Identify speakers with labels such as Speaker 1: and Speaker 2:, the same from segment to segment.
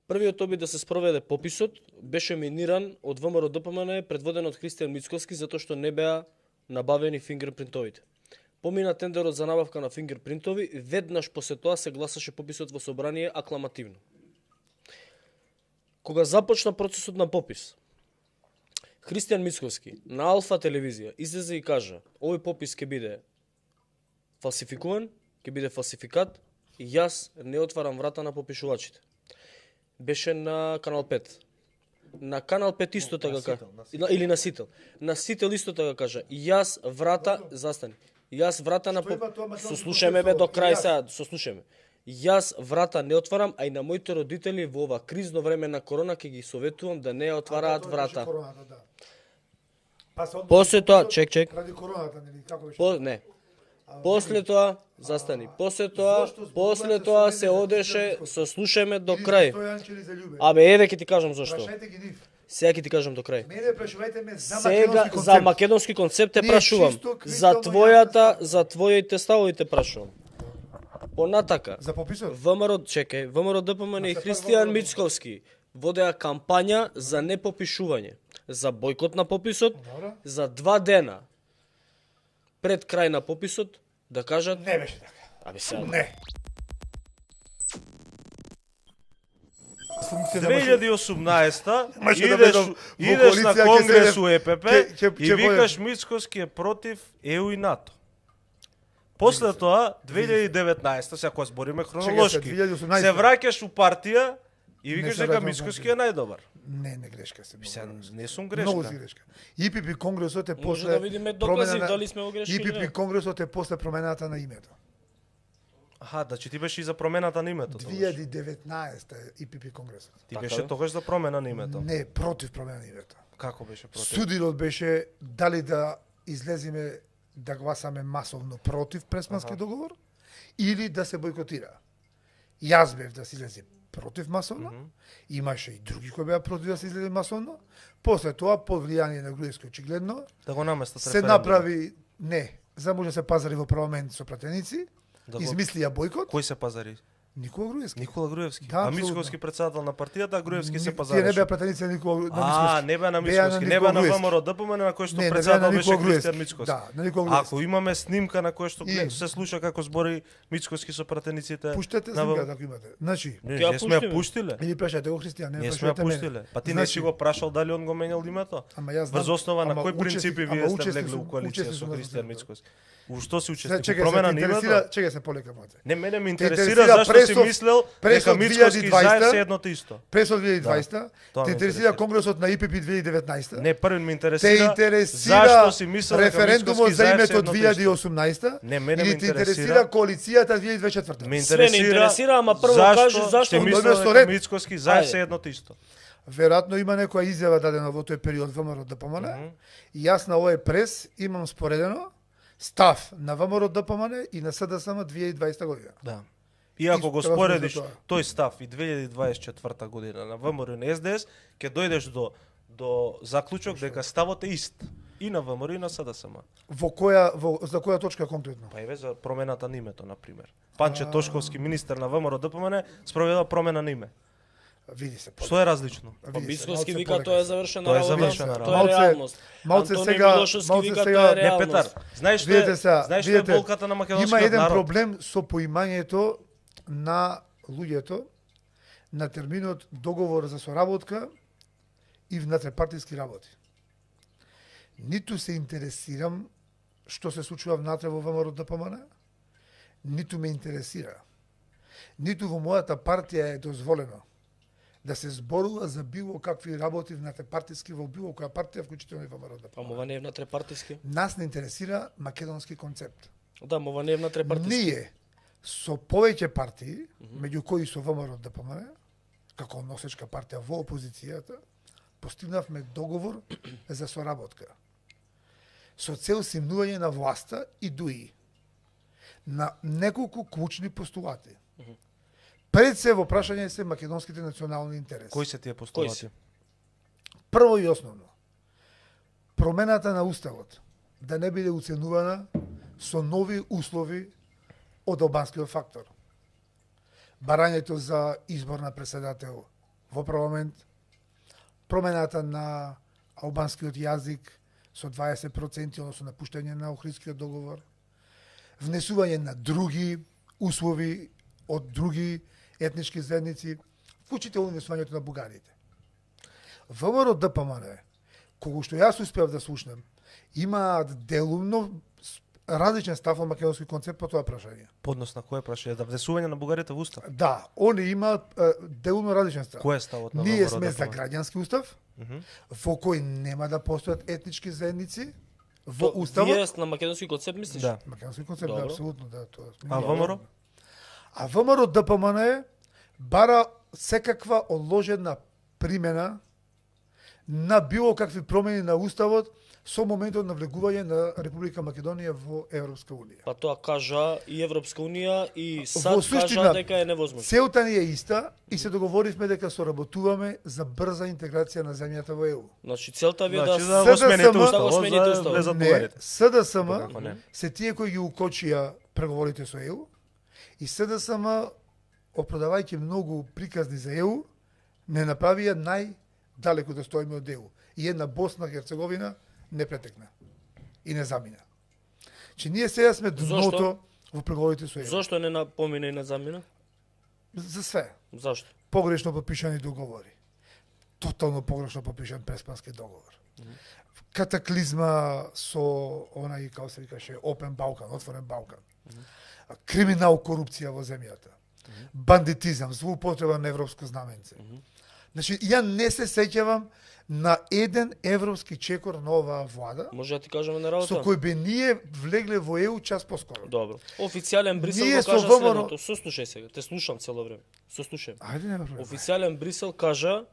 Speaker 1: Првиот обид да се спроведе пописот беше миниран од ВМРО ДПМН предводен од Христијан Мицковски затоа што не беа набавени фингерпринтовите. Помина тендерот за набавка на фингерпринтови, веднаш после тоа се гласаше пописот во собрание акламативно. Кога започна процесот на попис, Христијан Мицковски на Алфа телевизија излезе и кажа: овој попис ќе биде фалсификуван, ќе биде фалсификат и јас не отварам врата на попишувачите. Беше на Канал 5. На Канал 5 исто така кажа. Или на Сител. На Сител исто така кажа. Јас врата, застани. Јас врата на сослушаме бе до крај сега, сослушаме. Јас врата не отварам, а и на моите родители во ова кризно време на корона ќе ги советувам да не отвараат врата. После тоа, чек.
Speaker 2: Ради короната, нели, како беше?
Speaker 1: Не. После тоа, застани. После тоа се одеше, сослушаме до крај. Абе, еве ќе ти кажам зашто.
Speaker 2: Прашајте ги нив.
Speaker 1: Сега ќе ти кажам до крај.
Speaker 2: Мене прашувајте ме за
Speaker 1: Сега
Speaker 2: македонски концепт.
Speaker 1: за македонски концепт те
Speaker 2: Ние
Speaker 1: прашувам.
Speaker 2: чисто,
Speaker 1: За твоите ставови те прашувам. Понатака.
Speaker 2: За пописот?
Speaker 1: ВМРО ДПМН и Христијан Мицковски водеа кампања за непопишување, за бојкот на пописот,
Speaker 2: Добро.
Speaker 1: за 2 дена пред крај на пописот да кажат
Speaker 2: Не беше така.
Speaker 1: абе сега.
Speaker 2: Не.
Speaker 3: 2018-та
Speaker 2: Маше да
Speaker 3: идеш
Speaker 2: бидам во
Speaker 3: идеш на
Speaker 2: коалиција, ќе
Speaker 3: конгрес
Speaker 2: седев,
Speaker 3: у ЕПП
Speaker 2: ќе
Speaker 3: и викаш Мицковски е против ЕУ и НАТО. После тоа 2019-та, сега кога збориме хронолошки,
Speaker 2: 2018-та.
Speaker 3: се враќаш у партија и
Speaker 2: Не
Speaker 3: викаш
Speaker 2: се
Speaker 3: дека
Speaker 2: враќам у
Speaker 3: Мицковски е најдобар.
Speaker 2: Не грешка се.
Speaker 3: Сега не сум
Speaker 2: Многу си
Speaker 3: грешка.
Speaker 2: грешка. ИПП конгресот е
Speaker 1: Може
Speaker 2: после
Speaker 1: да видиме докази дали сме го грешили.
Speaker 2: ИПП конгресот е после промената на името.
Speaker 3: Аха, значи ти беше и за промената на името. тогаш.
Speaker 2: 2019 е ИПП конгресот.
Speaker 3: Ти
Speaker 1: Така
Speaker 3: беше
Speaker 1: бе.
Speaker 3: тогаш за промена на името.
Speaker 2: Не, против промена на името.
Speaker 3: Како беше против?
Speaker 2: Судилот беше дали да излеземе да гласаме масовно против Преспански договор или да се бойкотира. Јас бев да се излезе против масовно, имаше и други кои беа против да се излезе масовно. После тоа, под влијание на Груевски очигледно,
Speaker 3: Да го наместат
Speaker 2: се направи, за може да се пазари во парламент со пратеници,
Speaker 3: Да го-
Speaker 2: измислија бојкот,
Speaker 3: Кој се пазари?
Speaker 2: Никола Груевски.
Speaker 3: Никола Груевски.
Speaker 2: Да,
Speaker 3: А
Speaker 2: апсолутно.
Speaker 3: Мицковски председател на партијата, а Груевски се
Speaker 2: Тие не
Speaker 3: пазареше.
Speaker 2: беа пратеници на Никола на
Speaker 3: А,
Speaker 2: Мицковски.
Speaker 3: не беа на
Speaker 2: Беа на
Speaker 3: Мицковски, не
Speaker 2: Никола
Speaker 3: беа на
Speaker 2: Груевски.
Speaker 3: ВМРО ДПМН на кој што
Speaker 2: Не, не беа
Speaker 3: председател
Speaker 2: на
Speaker 3: беше
Speaker 2: Никола
Speaker 3: Христијан
Speaker 2: Груевски.
Speaker 3: Мицковски.
Speaker 2: Да, на Никола Груевски.
Speaker 3: Ако имаме снимка на кој што
Speaker 2: И-
Speaker 3: се слуша како збори Мицковски со пратениците.
Speaker 2: Пуштете
Speaker 3: на
Speaker 2: снимката ако имате. Значи,
Speaker 3: Не,
Speaker 1: Ќе ја
Speaker 3: не сме ја
Speaker 1: пуштиме.
Speaker 3: пуштиле.
Speaker 2: или прашајте го Христијан, не
Speaker 3: Не сме ја
Speaker 2: прашајте мене.
Speaker 3: пуштиле. Па ти не
Speaker 2: Значи,
Speaker 3: си го прашал дали он го менјал името?
Speaker 2: Ама јас знам.
Speaker 3: Врз основа на
Speaker 2: ама
Speaker 3: кои
Speaker 2: учесник-
Speaker 3: принципи
Speaker 2: ама
Speaker 3: вие сте
Speaker 2: учесник
Speaker 3: влегли
Speaker 2: сум-
Speaker 3: у коалиција
Speaker 2: учесник
Speaker 3: со
Speaker 2: сум на
Speaker 3: Христијан
Speaker 2: социјалната.
Speaker 3: Мицковски? У што си
Speaker 2: Сега,
Speaker 3: учесник?
Speaker 2: чекај,
Speaker 3: Промена
Speaker 2: се
Speaker 3: на
Speaker 2: интересира,
Speaker 3: името?
Speaker 2: чекај се полека мојте.
Speaker 3: Не, мене ме
Speaker 2: интересира
Speaker 3: интересира зашто си
Speaker 2: пресот-
Speaker 3: мислел
Speaker 2: пресот
Speaker 3: дека Мицковски
Speaker 2: 2020
Speaker 3: заедно се едното исто.
Speaker 2: През од 2020,
Speaker 3: Тоа
Speaker 2: те
Speaker 3: ме
Speaker 2: интересира
Speaker 3: интересира.
Speaker 2: конгресот на ИПП 2019.
Speaker 3: Не, првен ме
Speaker 2: Те
Speaker 3: интересира
Speaker 2: интересира
Speaker 3: зашто си мислел дека
Speaker 2: референдумот
Speaker 3: Мицковски
Speaker 2: за
Speaker 3: заедно
Speaker 2: името
Speaker 3: се едното исто.
Speaker 2: 2018
Speaker 3: Не, мене ме
Speaker 2: или те
Speaker 3: интересира-
Speaker 2: интересира коалицијата 2024.
Speaker 3: Ме
Speaker 1: Све не интересира, ама прво кажи зашто
Speaker 3: Ще
Speaker 1: го
Speaker 3: мислел
Speaker 2: дојдеш со
Speaker 3: дека
Speaker 2: ред.
Speaker 3: Мицковски заедно
Speaker 1: Ајде.
Speaker 3: се едното исто.
Speaker 2: Веројатно има некоја изјава дадена во тој период ВМРО ДПМН. И јас на овој прес имам споредено став на ВМРО ДПМН и на СДСМ 2020 година.
Speaker 3: Да. И ако го
Speaker 2: Исто така
Speaker 3: споредиш
Speaker 2: тоа.
Speaker 3: тој став и 2024 година на ВМРО и на СДС, ќе дојдеш до заклучок дека ставот е ист. И на ВМРО и на СДСМ.
Speaker 2: За која точка конкретно?
Speaker 3: Па еве за промената на името, на пример. Панче Тошковски, министер на ВМРО ДПМН, спроведа промена на име.
Speaker 2: Види се.
Speaker 3: Што е различно?
Speaker 1: Па
Speaker 2: Види се,
Speaker 1: Мицковски
Speaker 2: малце
Speaker 1: вика
Speaker 2: полека.
Speaker 1: тоа е завршена
Speaker 3: Тоа е
Speaker 1: работа.
Speaker 3: завршена
Speaker 1: Тоа
Speaker 3: работа.
Speaker 1: е реалност.
Speaker 2: Малце
Speaker 1: Антонио
Speaker 2: сега-
Speaker 1: Милошевски
Speaker 2: малце
Speaker 1: вика
Speaker 2: сега-
Speaker 1: тоа е
Speaker 3: Не,
Speaker 1: реалност.
Speaker 3: Петар, знаеш што
Speaker 2: Видете
Speaker 3: е,
Speaker 2: сега,
Speaker 3: знаеш што е
Speaker 2: видете,
Speaker 3: болката на
Speaker 2: Има
Speaker 3: македонскиот
Speaker 2: еден
Speaker 3: народ?
Speaker 2: проблем со поимањето на луѓето на терминот договор за соработка и внатре-партиски работи. Ниту се интересирам што се случува внатре во ВМРО ДПМН, ниту ме интересира. Ниту во мојата партија е дозволено да се зборува за било какви работи внатре-партиски во било која партија, вклучително и ВМРО
Speaker 1: Па
Speaker 2: ДПМН.
Speaker 1: ова не е внатрепартиски.
Speaker 2: Нас не интересира македонски концепт.
Speaker 1: Да, ова не е внатрепартиски.
Speaker 2: Ние со повеќе партии, меѓу кои со ВМРО ДПМН, како носечка партија во опозицијата, постигнавме договор за соработка. Со цел симнување на власта и дуи на неколку клучни постулати. Пред се во прашање се македонските национални интереси.
Speaker 3: Кои се тие
Speaker 1: Кои
Speaker 3: постулати?
Speaker 1: се?
Speaker 2: Прво и основно, промената на уставот да не биде уценувана со нови услови од албанскиот фактор. Барањето за избор на председател во парламент, промената на албанскиот јазик со 20%, односно напуштање на Охридскиот договор, внесување на други услови од други етнички заедници, вклучително внесувањето на бугарите. ВМРО ДПМН, кога што јас успеав да слушнам, имаат делумно различен став од македонски концепт по тоа прашање.
Speaker 3: Поднос на кое прашање? Да внесување на бугарите во устав?
Speaker 2: Да, они имаат делумно различен став.
Speaker 3: Кој е ставот на
Speaker 2: Ние
Speaker 3: ВМРО
Speaker 2: сме
Speaker 3: ДПМН?
Speaker 2: за граѓански устав, во кој нема да постојат етнички заедници во уставот.
Speaker 1: Вие на македонски концепт мислиш?
Speaker 3: Да.
Speaker 2: Македонски концепт, да,
Speaker 1: Добро.
Speaker 2: апсолутно, да, тоа.
Speaker 3: А ВМРО?
Speaker 2: А ВМРО ДПМН бара секаква одложена примена на било какви промени на уставот со моментот на влегување на Република Македонија во Европска унија.
Speaker 1: Па тоа кажа и Европска унија и
Speaker 2: Во
Speaker 1: САД кажа
Speaker 2: суштина,
Speaker 1: дека е невозможно.
Speaker 2: целта ни е иста и се договоривме дека соработуваме за брза интеграција на земјата во ЕУ.
Speaker 1: Значи целта ви е
Speaker 3: Значи
Speaker 1: да
Speaker 3: да го смените
Speaker 2: СДСМ
Speaker 3: уставот,
Speaker 1: да го смените
Speaker 3: за
Speaker 1: уставот.
Speaker 3: влезат
Speaker 2: Не,
Speaker 3: бугарите.
Speaker 2: СДСМ
Speaker 3: Како не?
Speaker 2: се тие кои ги укочија преговорите со ЕУ и СДСМ, опродавајќи многу приказни за ЕУ, не направија најдалеку да стоиме од ЕУ. И една Босна Херцеговина не претекна и не замина. Че ние сега сме дното
Speaker 1: Зошто?
Speaker 2: во преговорите со ЕУ.
Speaker 1: Зошто не напомина и не замина?
Speaker 2: За све.
Speaker 1: Зашто?
Speaker 2: Погрешно подпишани договори. Тотално погрешно подпишан Преспански договор. Катаклизма со онај, како се викаше, Open Балкан, отворен Балкан. Криминал, корупција во земјата. Бандитизам, злоупотреба на европско знаменце. Значи, ја не се сеќавам на еден европски чекор на оваа влада,
Speaker 1: Може да ти кажеме на
Speaker 2: со
Speaker 1: работа?
Speaker 2: кој би ние влегле во ЕУ час поскоро.
Speaker 1: Добро. Официјален Брисел
Speaker 2: Ние
Speaker 1: го
Speaker 2: со
Speaker 1: кажа
Speaker 2: ВМРО
Speaker 1: следното. Сослушај сега, те слушам цело време. Сослушај.
Speaker 2: Ајде, нема проблем.
Speaker 1: Официјален Брисел кажа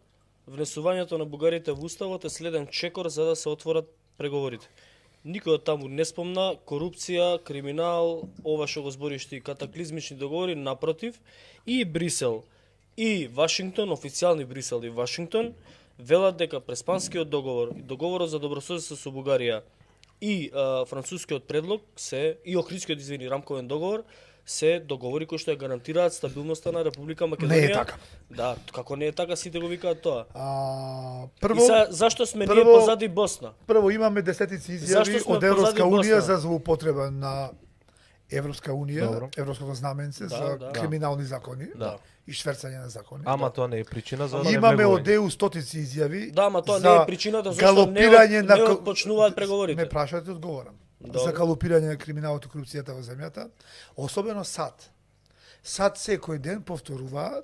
Speaker 1: внесувањето на бугарите во уставот е следен чекор за да се отворат преговорите. Никој од таму не спомна корупција, криминал, ова што го збориш ти, катаклизмични договори, напротив, и Брисел, и Вашингтон, официјални Брисел и Вашингтон, велат дека Преспанскиот договор, договорот за добрососедство со Бугарија и францускиот предлог и Охридскиот, извини, рамковен договор се договори кои што ја гарантираат стабилноста на Република Македонија.
Speaker 2: Не е така.
Speaker 1: Да, како не е така, сите го викаат тоа.
Speaker 2: Прво,
Speaker 1: И зашто сме ние
Speaker 2: прво-
Speaker 1: позади Босна?
Speaker 2: Прво имаме десетици
Speaker 1: Зашто
Speaker 2: изјави
Speaker 1: сме
Speaker 2: од Европска
Speaker 1: позади
Speaker 2: унија
Speaker 1: Босна?
Speaker 2: за злоупотреба на Европска унија,
Speaker 3: Добро.
Speaker 2: Европското знаменце за
Speaker 1: да.
Speaker 2: криминални закони
Speaker 1: Да.
Speaker 2: и шверцање на закони.
Speaker 3: Ама тоа не е причина за да не
Speaker 2: Имаме
Speaker 3: влегување.
Speaker 2: од ЕУ стотици изјави.
Speaker 1: Да, ама тоа
Speaker 2: за
Speaker 1: не е причината зашто
Speaker 2: галопирање
Speaker 1: не
Speaker 2: на
Speaker 1: почнуваат преговорите.
Speaker 2: Ме прашате, одговорам.
Speaker 1: Добро.
Speaker 2: За галопирање на криминалот и корупцијата во земјата, особено САД. САД секој ден повторуваат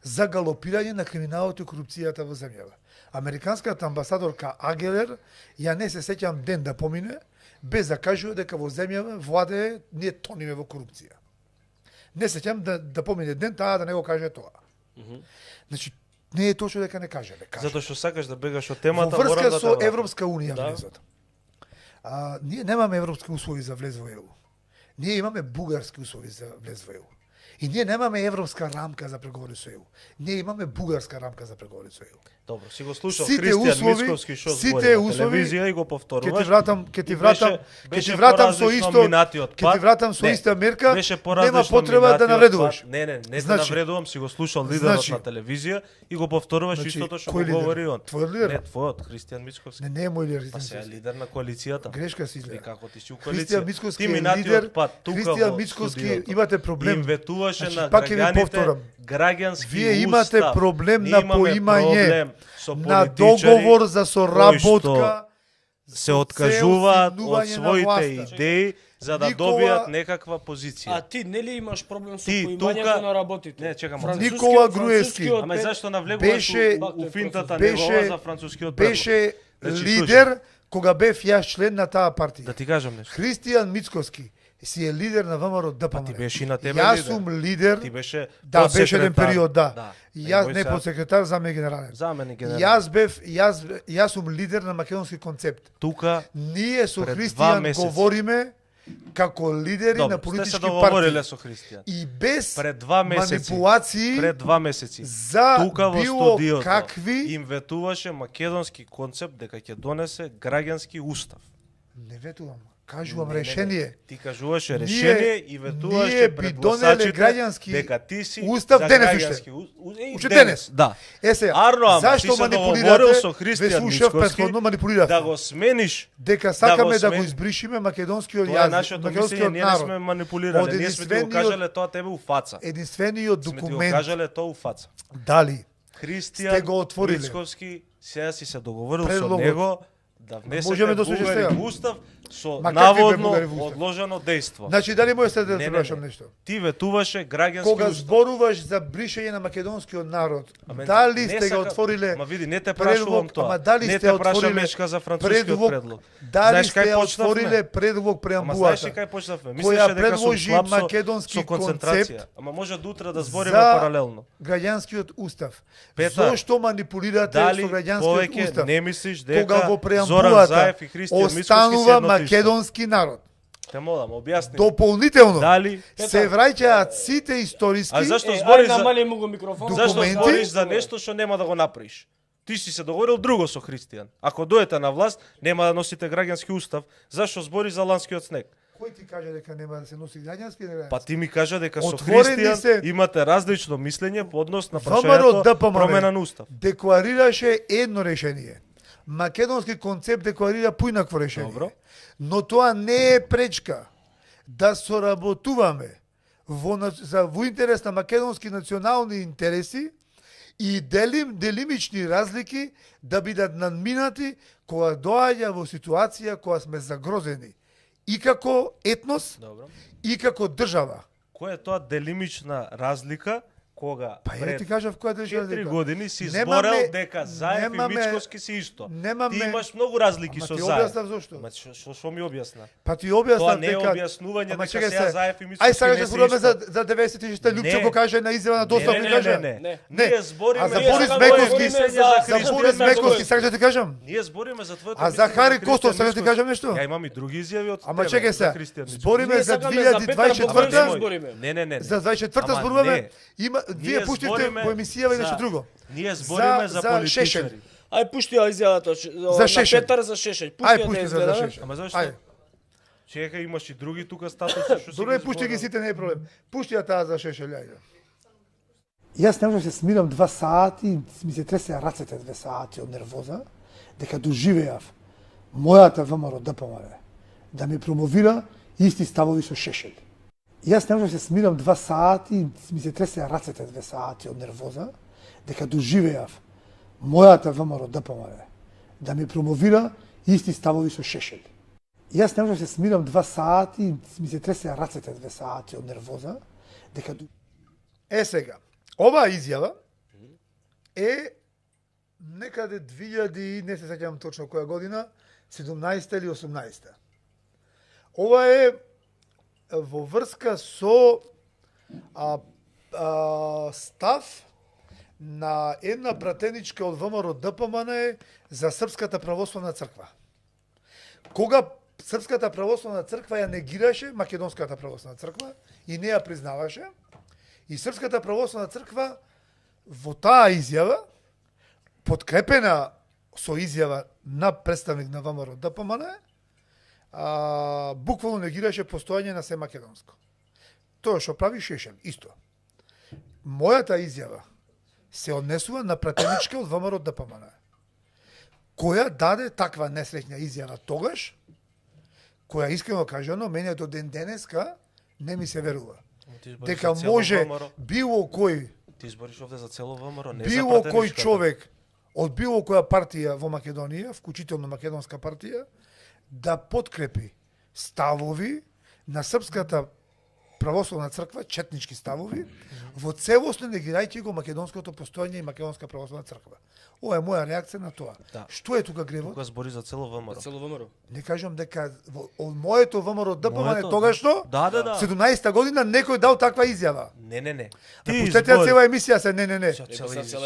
Speaker 2: за галопирање на криминалот и корупцијата во земјава. Американската амбасадорка Агелер, ја не се сеќам ден да помине, без да кажува дека во земјава владее ние тониме во корупција. Не сеќам да помине ден таа да не го каже тоа. Значи, не е точно дека не каже, не каже.
Speaker 3: Затоа што сакаш да бегаш од
Speaker 2: Во
Speaker 3: темата,
Speaker 2: врска
Speaker 3: морам да
Speaker 2: со
Speaker 3: те
Speaker 2: Европска унија
Speaker 1: Да.
Speaker 2: влезот. Ние немаме европски услови за влез во ЕУ. Ние имаме бугарски услови за влез во ЕУ. И ние немаме европска рамка за преговори со ЕУ. Ние имаме бугарска рамка за преговори со ЕУ.
Speaker 3: Добро, си го слушал
Speaker 2: Сите
Speaker 3: Христијан
Speaker 2: услови-
Speaker 3: Мицковски што
Speaker 2: сите
Speaker 3: збори на
Speaker 2: услови-
Speaker 3: телевизија и го
Speaker 2: Ке
Speaker 3: повторуваш.
Speaker 2: ти вратам, ке ти
Speaker 3: И
Speaker 2: вратам,
Speaker 3: беше-
Speaker 2: ке
Speaker 3: беше
Speaker 2: ти вратам со
Speaker 3: поразлично
Speaker 2: исто,
Speaker 3: минатиот
Speaker 2: ке ти
Speaker 3: пат.
Speaker 2: вратам со
Speaker 3: Не,
Speaker 2: иста мерка.
Speaker 3: беше
Speaker 2: Нема
Speaker 3: поразлично
Speaker 2: потреба да
Speaker 3: минатиот
Speaker 2: навредуваш.
Speaker 3: пат. Не, те
Speaker 2: Значи-
Speaker 3: навредувам, си го слушал лидерот
Speaker 2: Значи-
Speaker 3: на телевизија и го повторуваш
Speaker 2: Значи,
Speaker 3: истото што
Speaker 2: кој
Speaker 3: го
Speaker 2: лидер?
Speaker 3: говори он.
Speaker 2: Твојот лидер?
Speaker 3: Не, твојот, Христијан Мицковски.
Speaker 2: Не, не е мој лидер.
Speaker 3: Па се е лидер на коалицијата.
Speaker 2: Грешка си
Speaker 3: И
Speaker 2: изгледа.
Speaker 3: како ти си у
Speaker 2: Христијан
Speaker 3: коалиција.
Speaker 2: Мицковски
Speaker 3: Ти
Speaker 2: е
Speaker 3: минатиот
Speaker 2: лидер.
Speaker 3: пат тука
Speaker 2: Христијан
Speaker 3: во
Speaker 2: Мицковски
Speaker 3: студиото
Speaker 2: имате проблем.
Speaker 3: им ветуваше
Speaker 2: Значи,
Speaker 3: на
Speaker 2: пак ќе ви
Speaker 3: граѓаните
Speaker 2: повторам.
Speaker 3: граѓански
Speaker 2: Вие имате
Speaker 3: устав.
Speaker 2: проблем
Speaker 3: Ние
Speaker 2: на
Speaker 3: имаме
Speaker 2: поимање
Speaker 3: проблем со
Speaker 2: на
Speaker 3: политичари
Speaker 2: договор за соработка.
Speaker 3: се откажуваат од
Speaker 2: симнување на
Speaker 3: своите
Speaker 2: власта.
Speaker 3: идеи за да
Speaker 2: Никола-
Speaker 3: добијат некаква позиција.
Speaker 1: А ти нели имаш проблем со
Speaker 3: Ти
Speaker 1: поимањето
Speaker 3: тука-
Speaker 1: на работите?
Speaker 3: Не, чекам,
Speaker 2: Никола Груевски.
Speaker 3: Ама зашто навлегуваш
Speaker 2: Беше-
Speaker 3: у финтата
Speaker 2: беше-
Speaker 3: негова за францускиот предлог?
Speaker 2: Беше
Speaker 3: Значи,
Speaker 2: лидер кога бев јас член на таа партија.
Speaker 3: Да ти кажам нешто.
Speaker 2: Христијан Мицковски си е лидер на ВМРО ДПМН.
Speaker 3: Ти беше и на тебе
Speaker 2: Јас
Speaker 3: лидер.
Speaker 2: сум лидер.
Speaker 3: Ти беше
Speaker 2: Да, беше еден
Speaker 3: подсекретар.
Speaker 2: период, да.
Speaker 3: Да.
Speaker 2: Јас
Speaker 3: Немој
Speaker 2: не
Speaker 3: сега-
Speaker 2: подсекретар, замен генерален.
Speaker 3: Заменик генерал.
Speaker 2: Јас сум лидер на македонски концепт.
Speaker 3: Тука
Speaker 2: Ние со
Speaker 3: Пред 2
Speaker 2: Христијан
Speaker 3: месеци.
Speaker 2: говориме како лидери
Speaker 3: Добро,
Speaker 2: на
Speaker 3: сте
Speaker 2: политички
Speaker 3: се договориле
Speaker 2: партии.
Speaker 3: со Христијан.
Speaker 2: И без
Speaker 3: Пред 2 месеци.
Speaker 2: манипулации
Speaker 3: Пред 2 месеци.
Speaker 2: за
Speaker 3: Тука во
Speaker 2: било
Speaker 3: студиото
Speaker 2: какви...
Speaker 3: им ветуваше македонски концепт дека ќе донесе граѓански устав.
Speaker 2: Не ветувам. Кажувам
Speaker 3: Не, не, не.
Speaker 2: решение.
Speaker 3: Ти кажуваше решение и
Speaker 2: ние
Speaker 3: ветуваше
Speaker 2: би
Speaker 3: пред
Speaker 2: донеле
Speaker 3: гласачите
Speaker 2: граѓански
Speaker 3: дека ти си
Speaker 2: устав
Speaker 3: за
Speaker 2: денес
Speaker 3: граѓански
Speaker 2: Уште денес.
Speaker 3: Да.
Speaker 2: Сега,
Speaker 3: Арно, ама
Speaker 2: зашто
Speaker 3: ти се
Speaker 2: манипулирате?
Speaker 3: договорил со
Speaker 2: Ве
Speaker 3: Христијан
Speaker 2: слушав
Speaker 3: Мицкоски
Speaker 2: претходно манипулиравте.
Speaker 3: да го смениш.
Speaker 2: Дека сакаме да го
Speaker 3: смени-
Speaker 2: избришиме македонскиот
Speaker 3: Тоа е
Speaker 2: јазик,
Speaker 3: нашето мислење,
Speaker 2: македонскиот
Speaker 3: ние не сме
Speaker 2: народ.
Speaker 3: манипулирали,
Speaker 2: Од
Speaker 3: ние сме ти го
Speaker 2: единствениот-
Speaker 3: кажале тоа тебе у фаца.
Speaker 2: Единствениот
Speaker 3: Сме ти го
Speaker 2: документ
Speaker 3: кажале тоа у фаца.
Speaker 2: дали
Speaker 3: Христијан
Speaker 2: сте го отвориле.
Speaker 3: Мицкоски сега си се договорил со
Speaker 2: Предлогот.
Speaker 3: него да внесете
Speaker 2: Можеме да слушаме
Speaker 3: бугари
Speaker 2: сега.
Speaker 3: во устав со
Speaker 2: Ма какви бе
Speaker 3: наводно
Speaker 2: бугари во устав?
Speaker 3: одложено дејство.
Speaker 2: Значи дали можете да
Speaker 3: Не, не,
Speaker 2: прашам
Speaker 3: не.
Speaker 2: нешто?
Speaker 3: Ти ветуваше граѓански
Speaker 2: Кога
Speaker 3: устав.
Speaker 2: зборуваш за бришење на македонскиот народ,
Speaker 3: Ама
Speaker 2: дали
Speaker 3: не
Speaker 2: сте го
Speaker 3: сака-
Speaker 2: отвориле
Speaker 3: Ма види, не те прашувам
Speaker 2: предлог,
Speaker 3: тоа.
Speaker 2: ама дали
Speaker 3: не
Speaker 2: сте
Speaker 3: те прашам
Speaker 2: отвориле
Speaker 3: Мешка за францускиот предлог.
Speaker 2: Дали
Speaker 3: Знаеш
Speaker 2: сте
Speaker 3: кај почнавме?
Speaker 2: отвориле предлог
Speaker 3: Ама знаеш ли
Speaker 2: преамбулата?
Speaker 3: кај почнавме?
Speaker 2: која
Speaker 3: Мислеше дека сум
Speaker 2: предложи
Speaker 3: слаб
Speaker 2: македонски
Speaker 3: со концентрација.
Speaker 2: концепт
Speaker 3: Ама може до утре да збориме
Speaker 2: за
Speaker 3: паралелно.
Speaker 2: граѓанскиот устав.
Speaker 3: Петар,
Speaker 2: Зошто манипулирате
Speaker 3: Дали
Speaker 2: со граѓанскиот
Speaker 3: повеќе
Speaker 2: устав?
Speaker 3: не мислиш
Speaker 2: Кога
Speaker 3: дека
Speaker 2: во
Speaker 3: Зоран
Speaker 2: преамбулата
Speaker 3: Заев и Христијан Мицкоски се
Speaker 2: останува
Speaker 3: едно тишто?
Speaker 2: македонски народ.
Speaker 3: Те молам, објасни.
Speaker 2: Дополнително
Speaker 3: Дали
Speaker 2: се враќаат сите историски.
Speaker 3: А зашто
Speaker 1: Ај
Speaker 3: збориш за
Speaker 1: намали му го микрофон.
Speaker 3: Зашто
Speaker 2: документи?
Speaker 3: збориш за нешто што нема да го направиш? Ти си се договорил друго со Христијан. Ако дојдете на власт, нема да носите граѓански устав. Зашто збориш за ланскиот снег?
Speaker 2: Кој ти кажа дека нема да се носи граѓански или не?
Speaker 3: Па ти ми кажа дека со
Speaker 2: Отворени
Speaker 3: Христијан
Speaker 2: се-
Speaker 3: имате различно мислење по однос на
Speaker 2: ВМРО
Speaker 3: прашањето
Speaker 2: ДПМН
Speaker 3: промена на устав.
Speaker 2: декларираше едно решение. Македонски концепт декларира поинакво решение.
Speaker 3: Добро.
Speaker 2: Но тоа не е пречка да соработуваме во интерес на македонски национални интереси и делимични разлики да бидат надминати кога доаѓа во ситуација кога сме загрозени и како етнос
Speaker 3: Добро.
Speaker 2: и како држава.
Speaker 3: Која е тоа делимична разлика кога
Speaker 2: Па ја
Speaker 3: пред
Speaker 2: ти кажав која држава
Speaker 3: 4 години си
Speaker 2: Немаме-
Speaker 3: зборел дека Заев и
Speaker 2: немаме-
Speaker 3: Мицкоски си исто.
Speaker 2: немаме-
Speaker 3: Ти имаш многу разлики
Speaker 2: Ама
Speaker 3: со
Speaker 2: ти
Speaker 3: Заев.
Speaker 2: објаснав зошто.
Speaker 3: Ма што ми објасна?
Speaker 2: Па ти
Speaker 3: Тоа
Speaker 2: објаснав
Speaker 3: не е
Speaker 2: дека
Speaker 3: објаснување
Speaker 2: Ама
Speaker 3: дека
Speaker 2: чекај
Speaker 3: сега
Speaker 2: се.
Speaker 3: Заев и Мицкоски
Speaker 2: Ај сега
Speaker 3: не
Speaker 2: ќе
Speaker 3: се
Speaker 2: зборуваме
Speaker 3: исто.
Speaker 2: за 96-та Лјупче
Speaker 3: Не.
Speaker 2: го каже на изјава на Достав ми каже.
Speaker 1: не.
Speaker 2: Не.
Speaker 3: Ние збориме
Speaker 2: А за
Speaker 1: Ние
Speaker 2: Борис
Speaker 1: сакаме
Speaker 2: Мековски,
Speaker 1: говориме
Speaker 3: за
Speaker 2: За
Speaker 3: Христијан
Speaker 2: Борис
Speaker 1: Мековски.
Speaker 2: Мековски сакаш да ти кажам?
Speaker 3: Ние збориме за твоето
Speaker 2: А за
Speaker 3: мислење
Speaker 2: Хари
Speaker 3: Христијан
Speaker 2: Костов сакаш да ти
Speaker 3: Мицкоски.
Speaker 2: кажам нешто?
Speaker 3: Ја имам и други изјави од
Speaker 2: Ама
Speaker 3: тебе,
Speaker 2: чекај
Speaker 3: за
Speaker 2: се.
Speaker 3: Христијан Мицкоски.
Speaker 2: Збориме
Speaker 1: Ние
Speaker 2: за
Speaker 1: сакаме за Петар
Speaker 2: 2024-та.
Speaker 1: Богоевски збориме.
Speaker 3: Не.
Speaker 2: За 24-та
Speaker 3: Ама
Speaker 2: зборуваме.
Speaker 3: не.
Speaker 2: Има вие
Speaker 3: Ние
Speaker 2: пуштите
Speaker 3: збориме
Speaker 2: во емисијава и
Speaker 3: за-
Speaker 2: нешто друго.
Speaker 3: Ние збориме за
Speaker 2: за Шешелј.
Speaker 3: политичари.
Speaker 1: Ај пушти ја изјавата
Speaker 2: За
Speaker 1: на
Speaker 2: Шешелј.
Speaker 1: Петар за Шешелј.
Speaker 2: Ај
Speaker 1: Пушти ја да
Speaker 2: пушти за
Speaker 1: изгледаме.
Speaker 2: Шешелј.
Speaker 3: Ама зашто?
Speaker 2: Ај.
Speaker 3: Чекај, имаш и други тука статуси што си
Speaker 2: Добре,
Speaker 3: ги
Speaker 2: пушти ги
Speaker 3: зборил.
Speaker 2: сите, не е проблем. Пушти ја таа за Шешелј, ајде. Јас не можам да се смирам 2 сати, ми се тресеа рацете 2 сати од нервоза, дека доживеав мојата ВМРО ДПМН да ми промовира исти ставови со Шешелј. Јас не можам да се смирам 2 сати, ми се тресеа рацете 2 сати од нервоза, дека доживеав мојата ВМРО ДПМН да ми промовира исти ставови со Шешелј. Јас не можам да се смирам 2 сати, ми се тресеа рацете 2 сати од нервоза, дека... сега, оваа изјава е некаде 2000, не се сеќавам точно која година, 17 или 18. Ова е во врска со став на една пратеничка од ВМРО ДПМН за Српската православна црква. Кога Српската православна црква ја негираше Македонската православна црква и не ја признаваше, и Српската православна црква во таа изјава, подкрепена со изјава на представник на ВМРО ДПМН, буквално негираше постојање на се македонско. Тоа што прави Шешелј, исто. Мојата изјава се однесува на пратеничка од ВМРО ДПМН, која даде таква несреќна изјава тогаш, која искрено кажано, мене до ден денеска не ми се верува.
Speaker 3: Ти збориш
Speaker 2: Дека
Speaker 3: за цело
Speaker 2: може
Speaker 3: ВМРО.
Speaker 2: било кој
Speaker 3: Ти збориш овде за цело ВМРО, не за
Speaker 2: било кој
Speaker 3: пратеничката.
Speaker 2: човек од било која партија во Македонија, вклучително македонска партија, да подкрепи ставови на Српската православна црква, четнички ставови, во целосно негирајќи го македонското постојање и македонска православна црква. Ова е моја реакција на тоа.
Speaker 3: Да.
Speaker 2: Што е тука гревот?
Speaker 3: Кога збори за цело ВМРО.
Speaker 1: Цело ВМРО.
Speaker 2: Не кажам дека од моето ВМРО ДПМН
Speaker 3: Моето,
Speaker 2: тогашно,
Speaker 3: да.
Speaker 2: 17-та година некој дал таква изјава.
Speaker 3: Не.
Speaker 2: Не пуштете ја цела емисија се, не.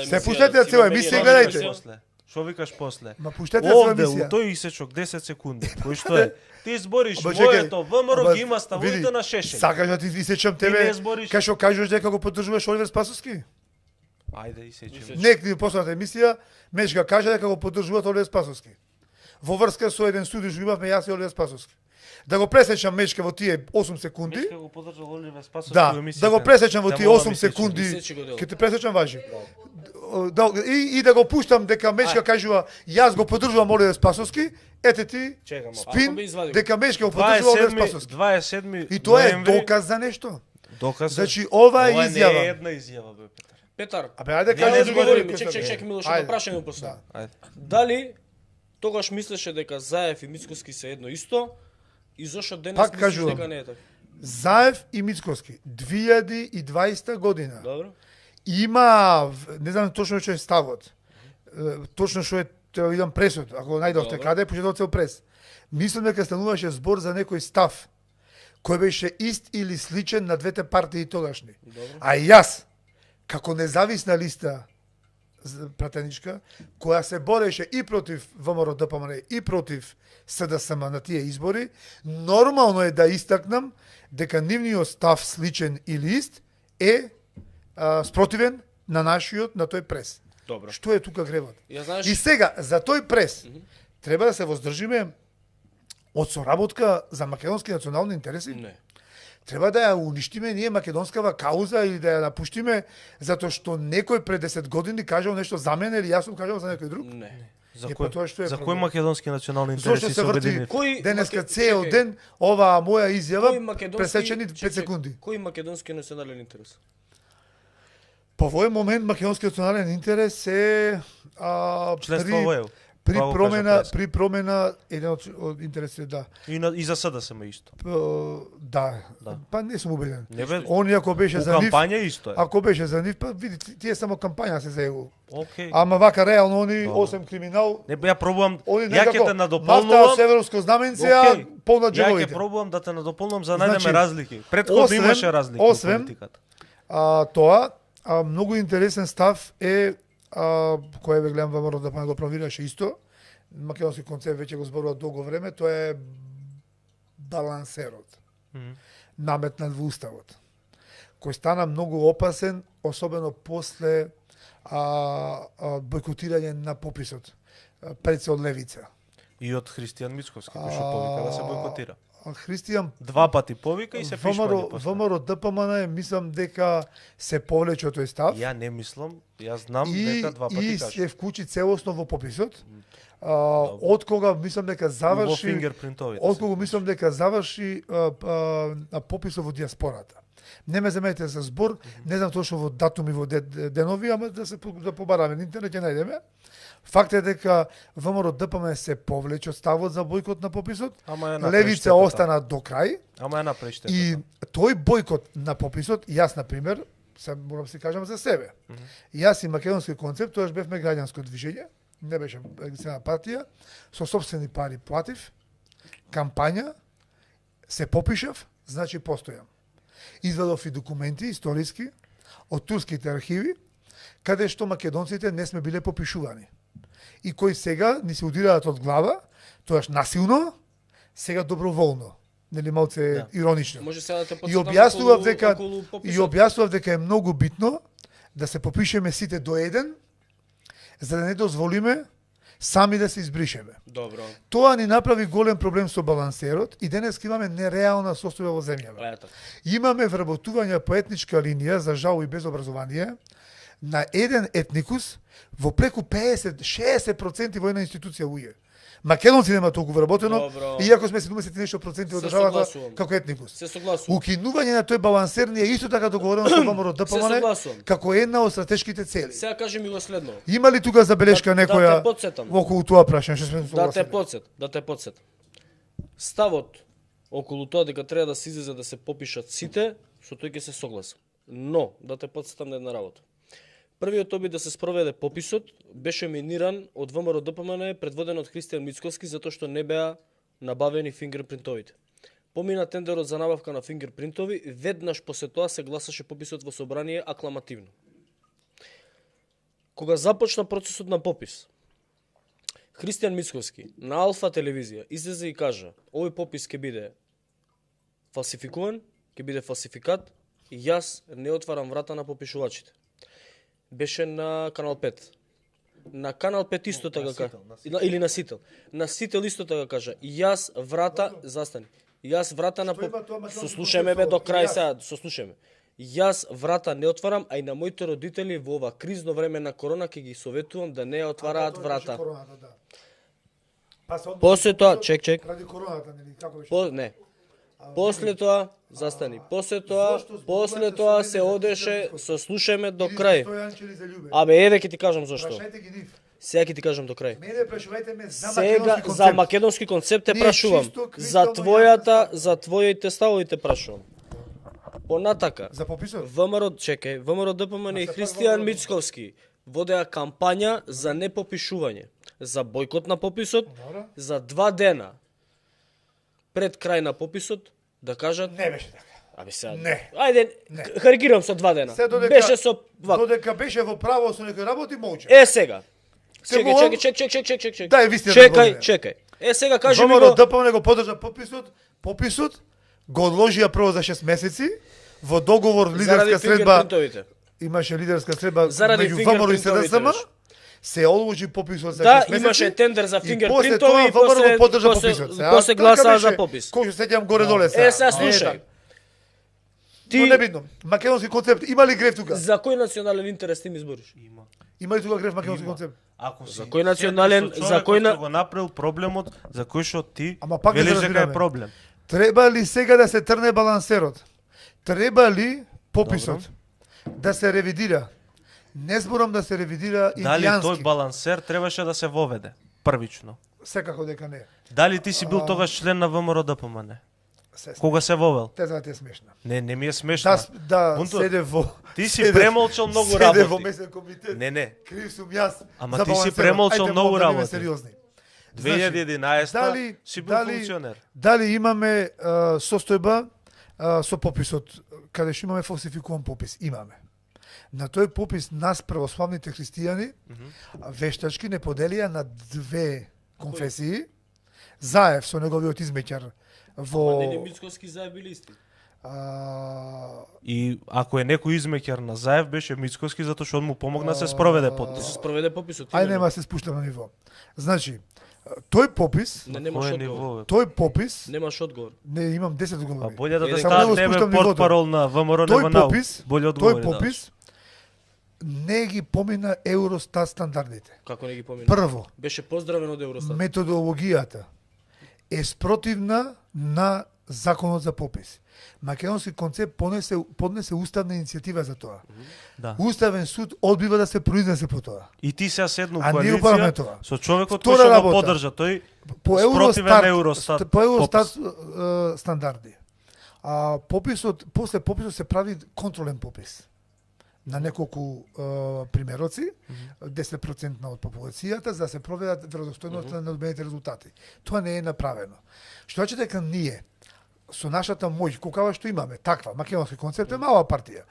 Speaker 2: Се пуштете ја цела емисија, гледајте.
Speaker 3: Што викаш после?
Speaker 2: Ма пуштете ја цела
Speaker 3: Овде
Speaker 2: емисија.
Speaker 3: у тој исечок 10 секунди, кој што е? Ти збориш
Speaker 2: Ама чекај,
Speaker 3: моето ВМРО
Speaker 2: ама
Speaker 3: ги има ставовите
Speaker 2: види,
Speaker 3: на Шешелј.
Speaker 2: Сакаш да ти исечам
Speaker 3: Ти не
Speaker 2: тебе,
Speaker 3: збориш.
Speaker 2: кај што кажеш дека го поддржуваш Оливер Спасовски?
Speaker 3: Ајде исечем.
Speaker 2: Нек ни последната емисија, Мешка кажа дека го поддржуваат Оливер Спасовски. во врска со еден судиш го имавме јас и Оливер Спасовски. Да го пресечам мечка во тие 8 секунди.
Speaker 3: Мечка го подржал Оливер Спасовски
Speaker 2: Да,
Speaker 3: во емисијата.
Speaker 2: да го пресечам во
Speaker 3: Те
Speaker 2: тие
Speaker 3: мора
Speaker 2: 8
Speaker 3: ми се
Speaker 2: секунди.
Speaker 1: Сечи го дело.
Speaker 2: Ќе те пресечам важи. Да, и да го пуштам дека мечка кажува јас го поддржувам Оливер Спасовски, ете ти
Speaker 3: Чекам малку.
Speaker 1: Ако
Speaker 2: спин
Speaker 1: би извадил.
Speaker 2: дека мечка го поддржува Оливер
Speaker 3: 27
Speaker 2: Спасовски.
Speaker 3: 27
Speaker 2: И тоа е
Speaker 3: ноември.
Speaker 2: доказ за нешто.
Speaker 3: Доказ.
Speaker 2: Значи ова е
Speaker 3: не е
Speaker 2: изјава.
Speaker 3: една изјава, бе, Петар.
Speaker 1: Петар,
Speaker 2: Абе ајде
Speaker 3: Не, не
Speaker 2: кажи
Speaker 3: договориме,
Speaker 1: чек, Милош,
Speaker 2: Ајде.
Speaker 1: да прашање после.
Speaker 2: Да.
Speaker 3: Ајде.
Speaker 1: Дали тогаш мислеше дека Заев и Мицкоски се едно исто и зошто денес
Speaker 2: Пак
Speaker 1: мислиш
Speaker 2: кажувам.
Speaker 1: дека не е така?
Speaker 2: Заев и Мицкоски 2020 година
Speaker 1: Добро?
Speaker 2: има, не знам точно што е ставот. Точно што е, треба видам пресот, ако го најдовте
Speaker 1: Добро.
Speaker 2: каде, почитал цел прес. Мислам дека стануваше збор за некој став кој беше ист или сличен на двете партии тогашни.
Speaker 1: Добро.
Speaker 2: А јас, како независна листа пратеничка, која се бореше и против ВМРО ДПМН и против СДСМ на тие избори, нормално е да истакнам дека нивниот став сличен или ист е спротивен на нашиот, на тој прес.
Speaker 1: Добро.
Speaker 2: Што е тука гревот?
Speaker 1: Ја знаеш,
Speaker 2: И сега, за тој прес, треба да се воздржиме од соработка за македонски национални интереси?
Speaker 1: не.
Speaker 2: Треба да ја уништиме ние македонскава кауза или да ја напуштиме затоа што некој пред 10 години кажал нешто за мене или јас сум кажал за некој друг?
Speaker 1: Не.
Speaker 3: За
Speaker 2: Е,
Speaker 3: кој,
Speaker 2: па тоа што е
Speaker 3: за кој
Speaker 2: проблем?
Speaker 3: македонски национални
Speaker 2: Зошто
Speaker 3: интереси
Speaker 2: се
Speaker 3: се
Speaker 2: врти
Speaker 3: обединени?
Speaker 1: Кој
Speaker 2: денеска
Speaker 1: маке-
Speaker 2: цел
Speaker 1: чекај.
Speaker 2: ден оваа моја
Speaker 1: Кој
Speaker 2: изјава
Speaker 1: македонски
Speaker 2: пресечени 5
Speaker 1: чекај,
Speaker 2: секунди?
Speaker 1: Кој македонски национален интерес?
Speaker 2: По овој момент македонскиот национален интерес е
Speaker 3: Членство во ЕУ.
Speaker 2: при
Speaker 3: Това го кажа
Speaker 2: промена
Speaker 3: пресот.
Speaker 2: при промена еден од интересите да.
Speaker 3: И за СДСМ исто.
Speaker 2: Да.
Speaker 3: Да.
Speaker 2: Па не сум убеден.
Speaker 3: Не бе,
Speaker 2: Он ако беше
Speaker 3: у
Speaker 2: за нив,
Speaker 3: кампања исто е.
Speaker 2: ако беше за нив, па види тие само кампања се за его.
Speaker 3: Океј.
Speaker 2: Ама вака реално они
Speaker 3: Добро.
Speaker 2: 8 криминал,
Speaker 3: Не бе, ја пробувам,
Speaker 2: они
Speaker 3: ја ќе те
Speaker 2: нафта
Speaker 3: надополнувам.
Speaker 2: северско знаменце, а
Speaker 3: Океј.
Speaker 2: полна
Speaker 3: Ја ќе
Speaker 2: джебовите.
Speaker 3: пробувам да те надополнувам за да најдеме
Speaker 2: Значи,
Speaker 3: разлики. Претходно
Speaker 2: освен-
Speaker 3: имаше разлики
Speaker 2: освен-
Speaker 3: во политиката.
Speaker 2: Тоа, многу интересен став е кој ве гледам ВМРО да го провираше исто. Македонски концепт веќе го зборува долго време, тоа е балансерот.
Speaker 3: Мгм.
Speaker 2: Наметнат во уставот. Кој стана многу опасен, особено после бойкотирање на пописот пред се од левица.
Speaker 3: И од Христијан Мицковски, кој што повика да се бойкотира.
Speaker 2: Христијан
Speaker 3: Два пати повика и се пишмани после.
Speaker 2: ВМРО ДПМН мислам дека се повлече од тој став.
Speaker 3: Ја не мислам, јас знам
Speaker 2: и,
Speaker 3: дека два пати
Speaker 2: и
Speaker 3: кажа.
Speaker 2: се вклучи целосно во пописот. Од кога мислам дека
Speaker 3: Во
Speaker 2: заврши
Speaker 3: фингерпринтовите.
Speaker 2: од кога мислам дека заврши пописот во диаспората. Не ме земете за збор, не знам точно во датуми во денови, ама да се да побараме на интернет ќе најдеме. Факт е дека ВМРО ДПМН се повлече од ставот за бојкот на пописот.
Speaker 3: Ама ја направи
Speaker 2: Левица
Speaker 3: штета.
Speaker 2: остана до крај.
Speaker 3: Ама ја направи штета.
Speaker 2: И тој бојкот на пописот, јас на пример, се морам да си кажам за себе. Јас и македонски концепт, тоаш бевме граѓанско движење, не беше регистрирана партија, со собствени пари платив, кампања, се попишав, значи постојам. Извадов и документи историски од турските архиви, каде што македонците не сме биле попишувани. И кои сега ни се удираат од глава, тоаш насилно, сега доброволно. Нели малце
Speaker 3: Да.
Speaker 2: иронично.
Speaker 1: Може сега да те
Speaker 2: И
Speaker 1: потсетам
Speaker 2: објаснував
Speaker 1: околу-
Speaker 2: дека
Speaker 1: околу
Speaker 2: и
Speaker 1: пописот.
Speaker 2: објаснував дека е многу битно да се попишеме сите до еден, за да не дозволиме сами да се избришеме.
Speaker 1: Добро.
Speaker 2: Тоа ни направи голем проблем со балансерот и денес имаме нереална состојба во земјава.
Speaker 1: Ето.
Speaker 2: Имаме вработување по етничка линија за жал и без образование на еден етникус во преку 50-60% во една институција луѓе. Македонци нема толку вработено,
Speaker 1: Добро.
Speaker 2: иако сме 70 и нешто проценти од
Speaker 1: Се
Speaker 2: државата
Speaker 1: согласувам.
Speaker 2: како етникус.
Speaker 1: Се согласувам.
Speaker 2: Укинување на тој балансер ни е исто така договорено со ВМРО
Speaker 1: Се
Speaker 2: ДПМН
Speaker 1: согласувам.
Speaker 2: како една од стратешките цели.
Speaker 1: Сега кажи ми го следно.
Speaker 2: Има ли тука забелешка
Speaker 1: Да
Speaker 2: некоја
Speaker 1: те потсетам.
Speaker 2: околу тоа прашање што сме
Speaker 1: Да те подсет. Ставот околу тоа дека треба да се излезе да се попишат сите, со тој ќе се согласам. Но, да те подсетам на една работа. Првиот обид да се спроведе пописот беше миниран од ВМРО ДПМН предводен од Христијан Мицковски затоа што не беа набавени фингерпринтовите. Помина тендерот за набавка на фингерпринтови, веднаш после тоа се гласаше пописот во собрание акламативно. Кога започна процесот на попис, Христијан Мицковски на Алфа телевизија излезе и кажа: овој попис ќе биде фалсификуван, ќе биде фалсификат и јас не отварам врата на попишувачите. Беше на Канал 5. На Канал 5 исто така кажа.
Speaker 3: Насител.
Speaker 1: Или на Сител. На Сител исто така кажа. Јас врата, застани. Јас врата на
Speaker 2: Што има тоа македонски
Speaker 1: сослушаме ме
Speaker 2: концепт,
Speaker 1: до крај
Speaker 2: јас.
Speaker 1: сега, сослушаме. Јас врата не отварам, а и на моите родители во ова кризно време на корона ќе ги советувам да не ја отвараат
Speaker 2: Тоа беше
Speaker 1: врата.
Speaker 2: короната, да. Па се
Speaker 1: После тоа, чек.
Speaker 2: Ради короната, нели, како беше?
Speaker 1: Не. После тоа, застани. После тоа се одеше, сослушаме до крај.
Speaker 2: Стојанче или за љубе?
Speaker 1: Абе, еве ќе ти кажам зошто.
Speaker 2: Прашајте ги нив.
Speaker 1: Сега ќе ти кажам до крај.
Speaker 2: Мене прашувајте ме за
Speaker 1: Сега
Speaker 2: македонски
Speaker 1: за
Speaker 2: концепт.
Speaker 1: македонски концепт те
Speaker 2: Ние
Speaker 1: прашувам.
Speaker 2: чисто,
Speaker 1: За
Speaker 2: кристално
Speaker 1: твојата,
Speaker 2: јасни
Speaker 1: за твоите ставови те прашувам. Понатака,
Speaker 2: За пописот?
Speaker 1: ВМРО, чекај, ВМРО ДПМН и
Speaker 2: се пак
Speaker 1: Христијан
Speaker 2: ВМРО.
Speaker 1: Мицковски водеа кампања за непопишување, за бојкот на пописот,
Speaker 2: Добро.
Speaker 1: за 2 дена пред крај на пописот да кажат
Speaker 2: Не беше така.
Speaker 1: абе сега.
Speaker 2: Не.
Speaker 1: Ајде,
Speaker 2: Не.
Speaker 1: карикирам со 2 дена.
Speaker 2: Се додека
Speaker 1: Беше со вако.
Speaker 2: додека беше во право со некој работи молче.
Speaker 1: Сега.
Speaker 2: Се молам,
Speaker 1: Чекај.
Speaker 2: Дај вистината да
Speaker 1: Чекај,
Speaker 2: говориме.
Speaker 1: чекај. Сега кажи ми
Speaker 2: ВМРО
Speaker 1: го.
Speaker 2: ДПМН го подржа пописот го одложија прво за 6 месеци во договор
Speaker 1: Заради
Speaker 2: лидерска средба,
Speaker 1: фингерпринтовите.
Speaker 2: имаше лидерска средба
Speaker 1: Заради
Speaker 2: меѓу ВМРО и
Speaker 1: фингерпринтовите
Speaker 2: СДСМ,
Speaker 1: беше.
Speaker 2: се одложи пописот за 6
Speaker 1: Да,
Speaker 2: месеци.
Speaker 1: имаше тендер за
Speaker 2: И после
Speaker 1: фингерпринтови
Speaker 2: тоа
Speaker 1: и
Speaker 2: ВМРО
Speaker 1: после
Speaker 2: го подржа
Speaker 1: после
Speaker 2: пописот. Сега,
Speaker 1: после
Speaker 2: така
Speaker 1: гласаа
Speaker 2: беше,
Speaker 1: за попис.
Speaker 2: Кој се сеќам горе доле сега.
Speaker 1: Сега
Speaker 2: Не е
Speaker 1: слушај.
Speaker 2: така.
Speaker 1: Ти
Speaker 2: Но небитно. Македонски концепт има ли греф тука?
Speaker 1: за кој национален интерес ти ми збориш?
Speaker 2: Има ли тука греф македонски
Speaker 3: Има.
Speaker 2: концепт?
Speaker 3: Ако си
Speaker 1: За кој национален-
Speaker 3: седнеш со
Speaker 1: за кој на-
Speaker 3: човекот што го направил проблемот, за кој што ти
Speaker 2: Ама пак да
Speaker 3: велиш
Speaker 2: се
Speaker 3: дека
Speaker 2: разбираме.
Speaker 3: е проблем.
Speaker 2: Треба ли сега да се трне балансерот? Треба ли пописот да се ревидира? Не зборам да се ревидира
Speaker 3: Дали тој
Speaker 2: индијански.
Speaker 3: балансер требаше да се воведе првично?
Speaker 2: Секако дека не.
Speaker 3: Дали ти си бил тогаш член на ВМРО ДПМН?
Speaker 2: Се
Speaker 3: Кога се вовел?
Speaker 2: Тезата е смешна.
Speaker 3: Не ми е смешно.
Speaker 2: Да
Speaker 3: Бунту,
Speaker 2: седе во...
Speaker 3: ти си
Speaker 2: седе-
Speaker 3: премолчал многу
Speaker 2: Седе
Speaker 3: работи.
Speaker 2: во месен комитет.
Speaker 3: Не.
Speaker 2: Крив сум јас.
Speaker 3: Ама
Speaker 2: за
Speaker 3: ти си
Speaker 2: балансерот.
Speaker 3: премолчал
Speaker 2: Ајде,
Speaker 3: многу
Speaker 2: мога да бидеме
Speaker 3: работи.
Speaker 2: сериозни.
Speaker 3: 2011
Speaker 2: дали-
Speaker 3: си бил
Speaker 2: дали-
Speaker 3: функционер.
Speaker 2: Дали имаме состојба со пописот, каде што имаме фалсификуван попис? Имаме. На тој попис нас православните христијани вештачки не поделија на 2 конфесии, Заев со неговиот измеќар во
Speaker 1: Нели Мицковски заебили исти.
Speaker 3: И ако е некој измеќар на Заев беше Мицковски затоа што он му помогна се спроведе под
Speaker 1: Да се спроведе пописот.
Speaker 2: Ај
Speaker 1: именно.
Speaker 2: нема да се спуштам на ниво. Значи, тој попис,
Speaker 1: Не, немаш
Speaker 3: Кој
Speaker 1: одговор.
Speaker 3: ниво? Бе?
Speaker 2: тој попис,
Speaker 1: Немаш одговор.
Speaker 2: не имам 10
Speaker 3: А
Speaker 2: одговори.
Speaker 3: болje да те
Speaker 1: Еден
Speaker 2: само да го
Speaker 3: стават тебе
Speaker 2: спуштам нивото.
Speaker 3: портпарол на ВМРО
Speaker 2: Тој
Speaker 3: нема нау.
Speaker 2: попис,
Speaker 3: Болje
Speaker 2: тој
Speaker 3: одговори.
Speaker 2: попис не ги помина Евростат стандардите.
Speaker 1: Како не ги помина?
Speaker 2: Прво,
Speaker 1: Беше поздравен од Евростат.
Speaker 2: методологијата е спротивна на законот за попис. Македонски концепт поднесе уставна иницијатива за тоа.
Speaker 3: Да.
Speaker 2: Уставен суд одбива да се произнесе по тоа.
Speaker 3: И ти сега седну
Speaker 2: А ние го правиме
Speaker 3: коалиција
Speaker 2: тоа.
Speaker 3: со човекот
Speaker 2: Втора
Speaker 3: кој што го
Speaker 2: работа.
Speaker 3: поддржа, тој
Speaker 2: По
Speaker 3: спротивен
Speaker 2: Евростат,
Speaker 3: Евростат
Speaker 2: по Евростат
Speaker 3: попис.
Speaker 2: стандарди. А пописот, после пописот се прави контролен попис. На неколку примероци, 10% од популацијата, за да се проведат веродостојноста на одбените резултати. Тоа не е направено. Што значи дека ние, со нашата моќ, колкава што имаме, таква, македонски концепт е мала партија.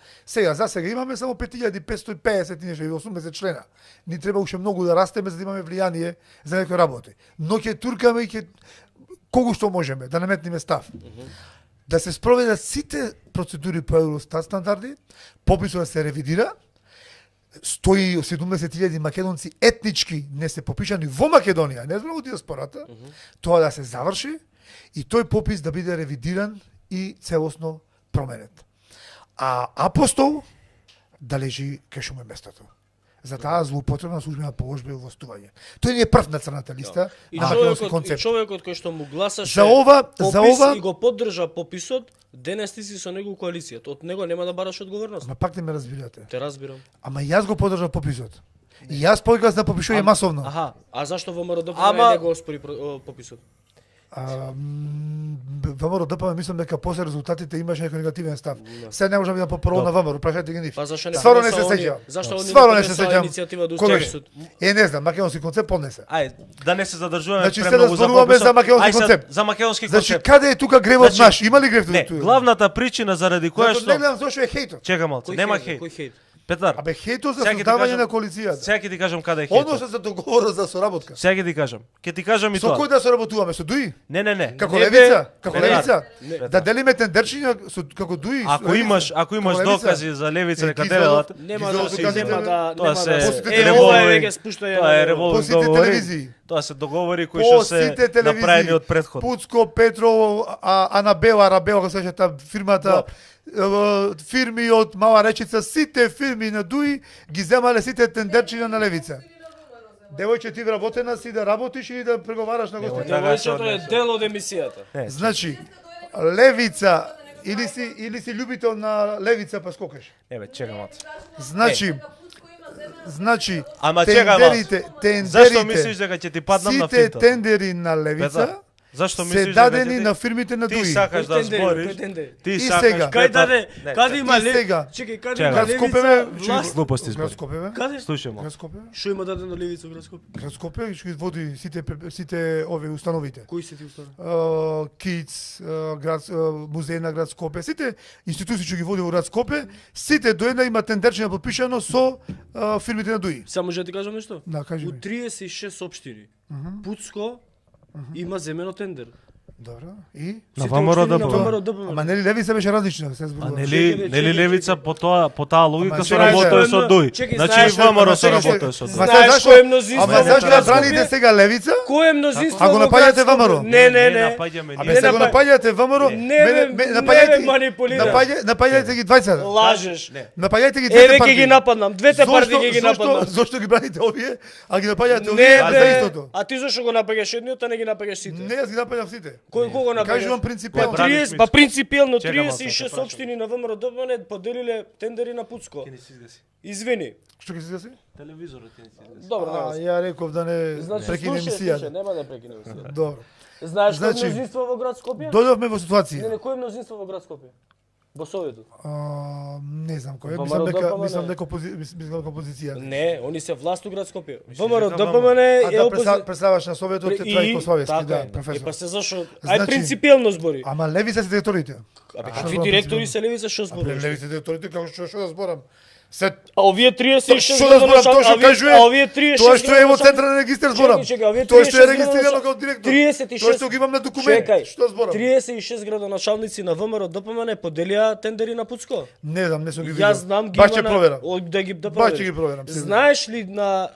Speaker 2: За сега имаме само 5550 и нешто, и 80 члена. Ни треба уште многу да растеме за да имаме влијание за некои работи. Но ќе туркаме и ќе кого што можеме да наметнеме став. Да се спроведат сите процедури по Евростат стандарди, пописот да се ревидира, 170.000 македонци етнички не се попишани во Македонија, не во диаспората, тоа да се заврши и тој попис да биде ревидиран и целосно променет. А апостол да лежи кај што му е местото. За таа злоупотреба на службена положба и властување. Тој не е прв на црната листа
Speaker 1: И
Speaker 2: на македонски
Speaker 1: човекот, и
Speaker 2: концепт.
Speaker 1: човекот кој што му гласаше
Speaker 2: За ова
Speaker 1: и го поддржа пописот, денес ти си со него у коалицијата. Од него нема да бараш одговорност.
Speaker 2: Ама пак не ме разбирате.
Speaker 1: Те разбирам.
Speaker 2: Ама јас го поддржав пописот. И јас појкас на попишување масовно.
Speaker 1: Аха, а зашто ВМРО ДПМН
Speaker 3: Ама-
Speaker 1: не го оспори пописот?
Speaker 2: ВМРО ДПМН мислам дека после резултатите имаше некој негативен став. Се не можам да парол на ВМРО, прашајте ги нив.
Speaker 1: Па зашто не
Speaker 2: Стварно не се
Speaker 1: поднесоа они-
Speaker 2: сеќавам.
Speaker 1: Зашто они
Speaker 2: Стварно не се
Speaker 1: поднесоа
Speaker 2: сеќавам.
Speaker 1: иницијатива да
Speaker 2: Кога
Speaker 1: устvari
Speaker 2: беше?
Speaker 1: суд?
Speaker 2: Не знам, македонски концепт поднесе.
Speaker 3: Ај, да не се задржуваме
Speaker 2: Значи, се
Speaker 3: премногу за
Speaker 2: зборуваме
Speaker 3: пописот.
Speaker 2: за македонски
Speaker 3: Ај, сега,
Speaker 2: концепт.
Speaker 3: За македонски
Speaker 2: Значи,
Speaker 3: концепт.
Speaker 2: каде е тука гревот
Speaker 3: Значи,
Speaker 2: наш? Има ли грев
Speaker 3: Не,
Speaker 2: тука?
Speaker 3: главната причина заради која
Speaker 2: Зато
Speaker 3: што
Speaker 2: не гледам зошто е хејтот.
Speaker 3: Чека малце,
Speaker 1: Кој
Speaker 3: нема
Speaker 1: хейт?
Speaker 3: хејт.
Speaker 1: Кој хейт?
Speaker 3: Петар,
Speaker 2: Абе хејтот за
Speaker 3: сега ќе ти
Speaker 2: создавање
Speaker 3: кажам-
Speaker 2: на коалицијата.
Speaker 3: сега ќе ти кажам каде е хејтот.
Speaker 2: Односот за договорот за соработка.
Speaker 3: Сега ќе ти кажам. Ќе ти кажам и
Speaker 2: Со
Speaker 3: тоа.
Speaker 2: кој да соработуваме? Со ДУИ?
Speaker 3: Не.
Speaker 2: Како
Speaker 1: Не,
Speaker 2: левица?
Speaker 1: бе.
Speaker 2: Како
Speaker 3: Не,
Speaker 2: левица?
Speaker 3: не.
Speaker 2: Да делиме тендерчиња со како ДУИ? со
Speaker 3: Ако
Speaker 2: левица?
Speaker 3: имаш
Speaker 2: Како
Speaker 3: докази
Speaker 2: левица?
Speaker 3: за левица
Speaker 2: Е,
Speaker 3: нека
Speaker 2: ги
Speaker 3: делат.
Speaker 1: Нема
Speaker 2: Ги
Speaker 1: да
Speaker 2: зову
Speaker 1: се
Speaker 2: доказите,
Speaker 1: нема да
Speaker 3: тоа
Speaker 1: нема
Speaker 3: се
Speaker 1: да.
Speaker 2: После
Speaker 1: Е,
Speaker 2: телевизија.
Speaker 1: ова е веќе спушта
Speaker 3: Тоа е
Speaker 1: ја.
Speaker 3: револвинг
Speaker 2: По сите
Speaker 3: договори.
Speaker 2: телевизии.
Speaker 3: Тоа се договори кои
Speaker 2: По
Speaker 3: што се
Speaker 2: сите телевизии.
Speaker 3: направени од претход.
Speaker 2: Пуцко, Петрово, Анабела, Арабела, како се каже таа фирмата, фирми од Мала Речица, сите фирми на ДУИ ги земале сите тендерчиња на левица. Девојче, ти вработена си да работиш или да преговараш на гостите?
Speaker 3: Така се
Speaker 1: Девојчето е
Speaker 3: однесе.
Speaker 1: дел од емисијата.
Speaker 2: Значи, левица или си љубител на левица па скокаш.
Speaker 3: Еве, чекам маца.
Speaker 2: Значи,
Speaker 3: Ама чекај,
Speaker 2: тендерите,
Speaker 3: Зашто мислиш дека ќе ти паднам на
Speaker 2: сите
Speaker 3: финтата?
Speaker 2: тендери на левица
Speaker 3: Петар, зашто
Speaker 2: се
Speaker 3: мислиш дека
Speaker 2: дадени
Speaker 3: ќе ти-
Speaker 2: на фирмите на
Speaker 3: Ти
Speaker 2: ДУИ.
Speaker 3: сакаш
Speaker 1: Кој
Speaker 3: да
Speaker 1: тендери,
Speaker 3: збориш.
Speaker 1: кој тендери?
Speaker 3: Ти
Speaker 2: И
Speaker 3: сакаш
Speaker 2: сега.
Speaker 1: Кај даде?
Speaker 3: Не,
Speaker 1: Каде има
Speaker 2: И сега.
Speaker 1: Чекај, каде
Speaker 3: Чекај.
Speaker 1: има
Speaker 2: Град Скопје,
Speaker 1: левица?
Speaker 2: бе,
Speaker 1: Власт?
Speaker 3: глупости збори.
Speaker 2: Град Скопје, бе?
Speaker 1: Каде?
Speaker 3: Слушај ма.
Speaker 2: Град Скопје?
Speaker 1: Што има дадено левица у Град Скопје?
Speaker 2: Град Скопје што ги води сите овие установите.
Speaker 1: Кои се ти устава?
Speaker 2: КИЦ, музеј на град Скопје, сите институции што ги води во град Скопје, сите до една има тендерчиња подпишано со фирмите на ДУИ.
Speaker 1: Само ќе ти кажам нешто.
Speaker 2: Да, кажи
Speaker 1: У
Speaker 2: ми.
Speaker 1: 36 општини Пуцко има земено тендер.
Speaker 2: Добро. И?
Speaker 3: На
Speaker 1: Сите
Speaker 3: ВМРО
Speaker 1: општини на
Speaker 3: ДПМН.
Speaker 1: ВМРО ДПМН.
Speaker 2: Ама нели левица беше различна, се
Speaker 3: А
Speaker 2: зборува.
Speaker 3: нели левица по таа логика
Speaker 2: Ама
Speaker 3: со
Speaker 2: чекај,
Speaker 3: работува
Speaker 1: чекај,
Speaker 3: со ДУИ.
Speaker 1: чекај,
Speaker 3: Значи
Speaker 1: знаеш,
Speaker 3: и ВМРО
Speaker 2: ама
Speaker 3: со
Speaker 2: чекај,
Speaker 3: работува со
Speaker 2: Ма
Speaker 3: ДУИ.
Speaker 2: се
Speaker 1: Знаеш
Speaker 2: зашто-
Speaker 1: кој е мнозинство
Speaker 2: Ама
Speaker 1: во
Speaker 2: зашто
Speaker 1: Град
Speaker 2: ја браните
Speaker 1: Скопје?
Speaker 2: сега левица?
Speaker 1: Кој е мнозинство
Speaker 2: Ако
Speaker 1: во
Speaker 2: напаѓате
Speaker 1: Град Скопје?
Speaker 2: ВМРО?
Speaker 1: Не.
Speaker 3: напаѓаме
Speaker 1: А
Speaker 2: Абе
Speaker 1: не
Speaker 2: се го
Speaker 1: напаѓа-
Speaker 2: напаѓате ВМРО,
Speaker 1: Не, бе,
Speaker 2: напаѓајте
Speaker 1: не, бе, манипулира.
Speaker 2: Напаѓајте ги двајцата.
Speaker 1: Лажеш.
Speaker 2: Напаѓајте ги двете
Speaker 1: Еве ќе
Speaker 2: партии.
Speaker 1: ги нападнам. Двете партии ќе ги нападнам.
Speaker 2: Зошто ги браните овие, а ги напаѓате
Speaker 1: Не,
Speaker 2: овие за
Speaker 1: бе.
Speaker 2: истото?
Speaker 1: А ти зашо го напаѓаш едниот, а не ги напаѓаш сите?
Speaker 2: Не, јас ги напаѓам сите.
Speaker 1: Кој кого напаѓаш?
Speaker 2: Кажувам принципиално.
Speaker 3: Кој брани?
Speaker 1: 30, па принципиелно
Speaker 3: Чекам, малку,
Speaker 1: 36
Speaker 3: те
Speaker 1: општини на ВМРО ДПМН поделиле тендери на Пуцко. Извини.
Speaker 2: Што ќе се деси?
Speaker 3: Телевизорот ќе се
Speaker 1: Добро,
Speaker 2: А,
Speaker 1: нема.
Speaker 2: ја реков да не
Speaker 1: Значи,
Speaker 2: прекинем
Speaker 1: слушај,
Speaker 2: емисијата.
Speaker 1: нема да прекинем емисијата.
Speaker 2: Добро.
Speaker 1: Знаеш кој е
Speaker 2: Значи,
Speaker 1: мнозинство во Град Скопје?
Speaker 2: Дојдовме во
Speaker 1: Не,
Speaker 2: ситуација.
Speaker 1: не, кој е мнозинство во Град Скопје? Во Советот.
Speaker 2: Не знам кој е,
Speaker 1: ВМРО
Speaker 2: мислам дека опозиција.
Speaker 1: Не, они се власт у Град Скопје.
Speaker 3: Мислиш
Speaker 1: ВМРО
Speaker 3: дека
Speaker 1: ДПМН
Speaker 2: А
Speaker 1: е
Speaker 2: да
Speaker 1: опозиција.
Speaker 2: представаш на Советот е Трајко да,
Speaker 1: Е,
Speaker 2: професор.
Speaker 1: па се зашо?
Speaker 2: Значи-
Speaker 1: Ај принципиелно збори.
Speaker 2: Ама левица се директорите.
Speaker 1: Абе,
Speaker 2: Што
Speaker 1: какви
Speaker 2: зборам
Speaker 1: директори
Speaker 2: принципиелно?
Speaker 1: се левица што зборуваш?
Speaker 2: Левица директорите како што да зборам. Се
Speaker 1: А овие 36
Speaker 2: Што да зборам, тоа што кажува?
Speaker 1: А овие 36
Speaker 2: Тоа што е во централен регистар зборам.
Speaker 1: Чекај, овие
Speaker 2: Тоа што е
Speaker 1: 36
Speaker 2: регистрирано како директор.
Speaker 1: 36
Speaker 2: Тоа што го имам на документ.
Speaker 1: Чекај,
Speaker 2: Што зборам?
Speaker 1: 36 градоначалници на ВМРО ДПМН поделија тендери на Пуцко.
Speaker 2: Не знам, не сум ги видел.
Speaker 1: Јас знам ги
Speaker 2: Баш
Speaker 1: има
Speaker 2: ќе проверам.
Speaker 1: Да ги да
Speaker 2: Баш ќе
Speaker 1: провериш.
Speaker 2: ги проверам. сигурно.
Speaker 1: Знаеш ли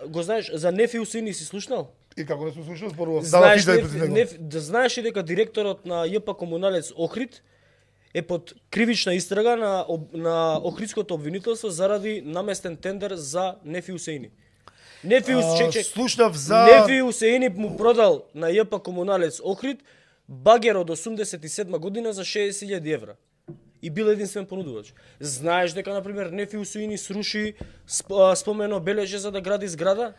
Speaker 1: го знаеш за Нефи Усини си слушнал?
Speaker 2: И како не сум слушал зборував. Дава
Speaker 1: Знаеш
Speaker 2: физа
Speaker 1: ли,
Speaker 2: против него.
Speaker 1: да знаеш ли дека директорот на ЈП Комуналец Охрид е под кривична истрага на Охридското обвинителство заради наместен тендер за Нефи Усеини. Нефи Усеини
Speaker 2: Слушнав за
Speaker 1: Нефи Усеини му продал на ЈП Комуналец Охрид багер од 87 година за 60.000 евра. И бил единствен понудувач. Знаеш дека, например, Нефи Усеини сруши спомено бележе за да гради зграда?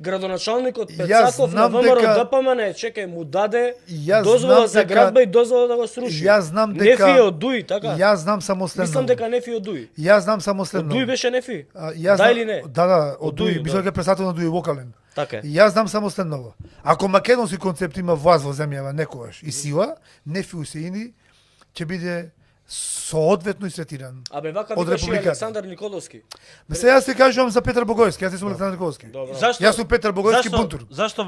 Speaker 1: Градоначалникот Пецаков на
Speaker 2: знам
Speaker 1: ВМРО
Speaker 2: дека-
Speaker 1: ДПМН, чекај, му даде
Speaker 2: Јас
Speaker 1: дозвола
Speaker 2: знам
Speaker 1: за
Speaker 2: дека-
Speaker 1: градба и дозвола да го сруши.
Speaker 2: Јас знам дека
Speaker 1: Нефи е од Дуи, така?
Speaker 2: Јас знам само следно.
Speaker 1: Мислам дека Нефи е од Дуи.
Speaker 2: Јас знам само
Speaker 1: Од
Speaker 2: следно.
Speaker 1: Дуи беше Нефи?
Speaker 2: Јас
Speaker 1: Да
Speaker 2: знам-
Speaker 1: или не?
Speaker 2: Да, од
Speaker 1: Од
Speaker 2: Дуи,
Speaker 1: Дуи,
Speaker 2: мислам
Speaker 1: да.
Speaker 2: дека е председател на Дуи вокален.
Speaker 1: Така е.
Speaker 2: Јас знам само следново. Ако македонски концепт има власт во земјава некогаш и сила, Нефи Усеини ќе биде соодветно истретиран.
Speaker 1: Абе, вака
Speaker 2: Од
Speaker 1: викаше и
Speaker 2: Републиката.
Speaker 1: Александар Николовски.
Speaker 2: Се јас се кажувам за Петар Богојски, јас не сум Александар Николовски.
Speaker 1: Добро.
Speaker 3: Зашто?
Speaker 2: Јас сум Петар Богојски бунтур.
Speaker 3: Зашто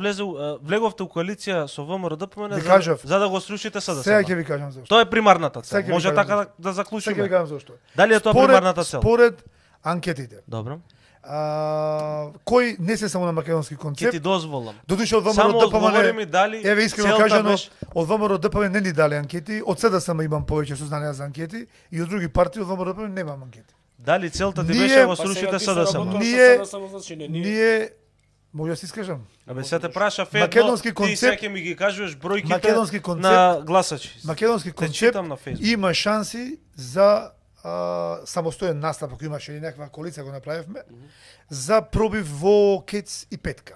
Speaker 3: влеговте у коалиција со ВМРО ДПМН
Speaker 2: Ви кажав.
Speaker 3: за да го срушите СДСМ?
Speaker 2: Сега ќе ви кажам зашто.
Speaker 3: Тоа е примарната цел.
Speaker 2: Сега ќе ви
Speaker 3: Може
Speaker 2: кажам
Speaker 3: така
Speaker 2: зашто.
Speaker 3: да
Speaker 2: Сега ќе ви
Speaker 3: заклучиме.
Speaker 2: кажам зашто.
Speaker 3: Дали е тоа примарната цел?
Speaker 2: Според анкетите,
Speaker 3: Добро.
Speaker 2: кој не се само на македонски
Speaker 3: Ќе
Speaker 2: концепт,
Speaker 3: ти дозволам.
Speaker 2: додуше од
Speaker 3: Само
Speaker 2: ВМРО
Speaker 3: одговори ми
Speaker 2: ДПМН,
Speaker 3: дали
Speaker 2: еве искрено
Speaker 3: целта
Speaker 2: кажано,
Speaker 3: беше-
Speaker 2: од ВМРО ДПМН не ни дали анкети, од СДСМ имам повеќе сознанија за анкети и од други партии од ВМРО ДПМН немам анкети.
Speaker 3: Дали целта ти
Speaker 2: Ние-
Speaker 3: беше го
Speaker 2: Па
Speaker 3: срушите
Speaker 1: ти
Speaker 3: СДСМ?
Speaker 1: соработуваш
Speaker 2: Ние-
Speaker 1: со СДСМ, значи не,
Speaker 2: Ние може да се искажам.
Speaker 3: Абе се те прашав едно,
Speaker 2: Македонски
Speaker 3: ти
Speaker 2: концепт-
Speaker 3: сега ќе ми ги кажуваш
Speaker 2: Македонски
Speaker 3: бројките
Speaker 2: концепт-
Speaker 3: на гласачи.
Speaker 2: Македонски
Speaker 3: Те
Speaker 2: концепт
Speaker 3: читам на Facebook.
Speaker 2: има шанси за самостоен настап, ако имаше или некаква коалиција го направивме, за пробив во Кец и Петка.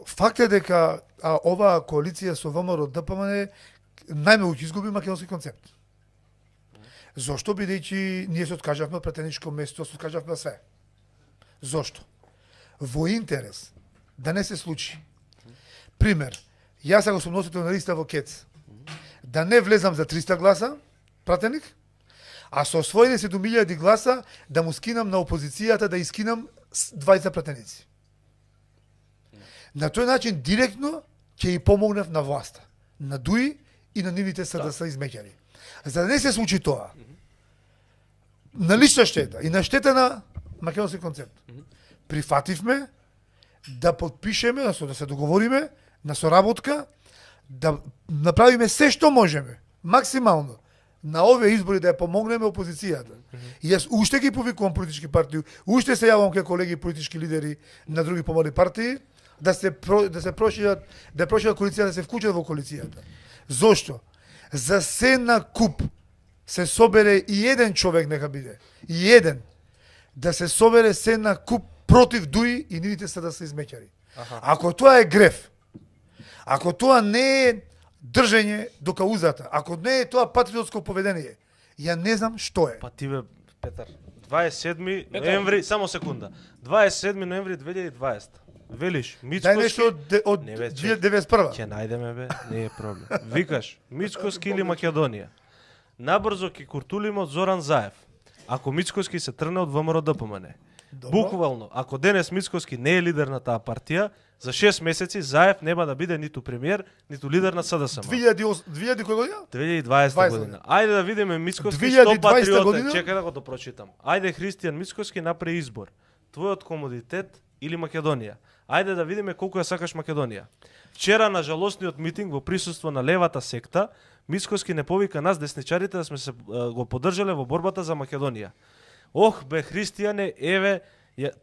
Speaker 2: Факт е дека оваа коалиција со ВМРО ДПМН најмногу ќе изгуби македонски концепт. Зошто? Бидејќи ние се откажавме од претеничко место, се откажавме од све. Зошто? Во интерес да не се случи. Пример, јас ако сум носител на листа во КЕЦ, да не влезам за 300 гласа, пратеник, А со освоени 7.000 гласа да му скинам на опозицијата, да искинам 20 пратеници. На тој начин директно ќе и помогнав на власта, на ДУИ и на нивните СДС измеќари. За да не се случи тоа, на лична штета и на штета на македонски концепт, прифативме да подпишеме, да се договориме на соработка, да направиме се што можеме, максимално, на овие избори да ја помогнеме опозицијата. И јас уште ги повикувам политички партии, уште се јавам кај колеги политички лидери на други помали партии, да се прошират, да прошират коалицијата, да се вклучат во коалицијата. Зошто? За се на куп се собере и еден човек нека биде, и еден, да се собере се на куп против ДУИ и нивите СДС измеќари. Ако тоа е греф, ако тоа не е држење до каузата, ако не е тоа патриотско поведение, ја не знам што е.
Speaker 3: Па ти бе, Петар, 27 ноември, само секунда. 27 ноември 2020. Велиш,
Speaker 2: Дај нешто
Speaker 3: Мицкоски...
Speaker 2: од
Speaker 3: Не, бе,
Speaker 2: 2091.
Speaker 3: Ќе најдеме бе, не е проблем. Викаш, Мицкоски или Македонија. Набрзо ќе куртулиме од Зоран Заев. Ако Мицкоски се трне од ВМРО ДПМН. Буквално, ако денес Мицкоски не е лидер на таа партија, за 6 месеци Заев нема да биде ниту премиер, ниту лидер на СДСМ.
Speaker 2: 2000 кој година?
Speaker 3: 2020 година. Ајде да видиме Мицкоски
Speaker 2: 2020
Speaker 3: што патриотен.
Speaker 2: година?
Speaker 3: Чекај да го допрочитам. Ајде Христијан Мицкоски направи избор. Твојот комодитет или Македонија. Ајде да видиме колку ја сакаш Македонија. Вчера на жалосниот митинг во присуство на левата секта, Мицкоски не повика нас десничарите да сме се го поддржале во борбата за Македонија. Ох бе Христијане, еве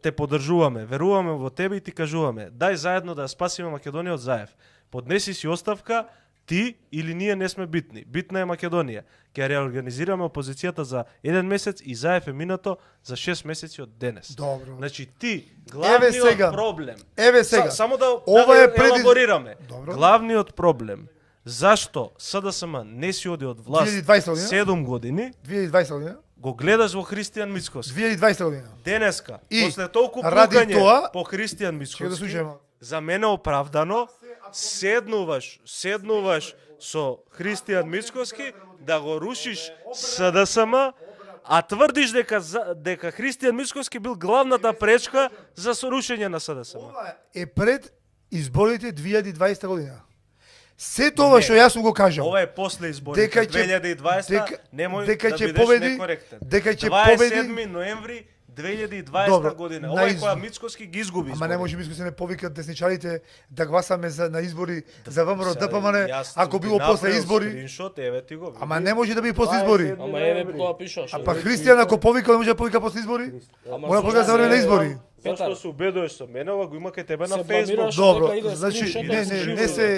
Speaker 3: те поддржуваме, веруваме во тебе и ти кажуваме, дај заедно да ја спасиме Македонија од Заев. Поднеси си оставка, ти или ние не сме битни. Битна е Македонија. Ќе реорганизираме опозицијата за 1 месец и Заев е минато за 6 месеци од денес.
Speaker 2: Добро.
Speaker 3: Значи ти, главниот проблем.
Speaker 2: Еве сега.
Speaker 3: Само да
Speaker 2: Ова
Speaker 3: да
Speaker 2: е
Speaker 3: елаборираме.
Speaker 2: Добро.
Speaker 3: Главниот проблем зашто СДСМ не си оди од власт
Speaker 2: 2020 година?
Speaker 3: 7 години,
Speaker 2: 2020 година?
Speaker 3: го гледаш во Христијан Мицкоски.
Speaker 2: 2020 година.
Speaker 3: Денеска,
Speaker 2: И
Speaker 3: после толку
Speaker 2: ради
Speaker 3: пукање
Speaker 2: тоа-
Speaker 3: по Христијан
Speaker 2: Ќе да
Speaker 3: Мицкоски,
Speaker 2: слушаме.
Speaker 3: за мене оправдано, седнуваш со Христијан Мицкоски да го рушиш СДСМ, а тврдиш дека Христијан Мицкоски бил главната пречка за сорушење на СДСМ.
Speaker 2: Ова е пред изборите 2020 година. Се тоа што јас сум го кажал.
Speaker 3: Ова е после изборите
Speaker 2: Дека ќе-
Speaker 3: 2020,
Speaker 2: дека-
Speaker 3: немој
Speaker 2: дека
Speaker 3: да
Speaker 2: ќе
Speaker 3: бидеш
Speaker 2: победи-
Speaker 3: некоректен.
Speaker 2: дека ќе победи-
Speaker 3: 27 ноември 2020
Speaker 2: Добро,
Speaker 3: година.
Speaker 2: на
Speaker 3: Ова е
Speaker 2: избор.
Speaker 3: која Мицкоски ги изгуби.
Speaker 2: Ама не може мислам се не повикат десничарите да гласаме на избори за ВМРО
Speaker 3: Сега,
Speaker 2: ДПМН
Speaker 3: јас
Speaker 2: ако
Speaker 3: ти
Speaker 2: било после
Speaker 3: направил
Speaker 2: избори.
Speaker 3: скриншот, еве ти го.
Speaker 2: Ама не може да биде после избори.
Speaker 1: Ама еве тоа пишаш.
Speaker 2: А па Христијан ако повика, не може да повика после избори? Мора да повика за време на избори.
Speaker 3: Зашто се убедуваш со мене, ова го има кај тебе на
Speaker 1: Се
Speaker 3: Facebook.
Speaker 1: бламираш.
Speaker 2: Добро,
Speaker 1: Дека иде
Speaker 2: значи
Speaker 1: скриншот,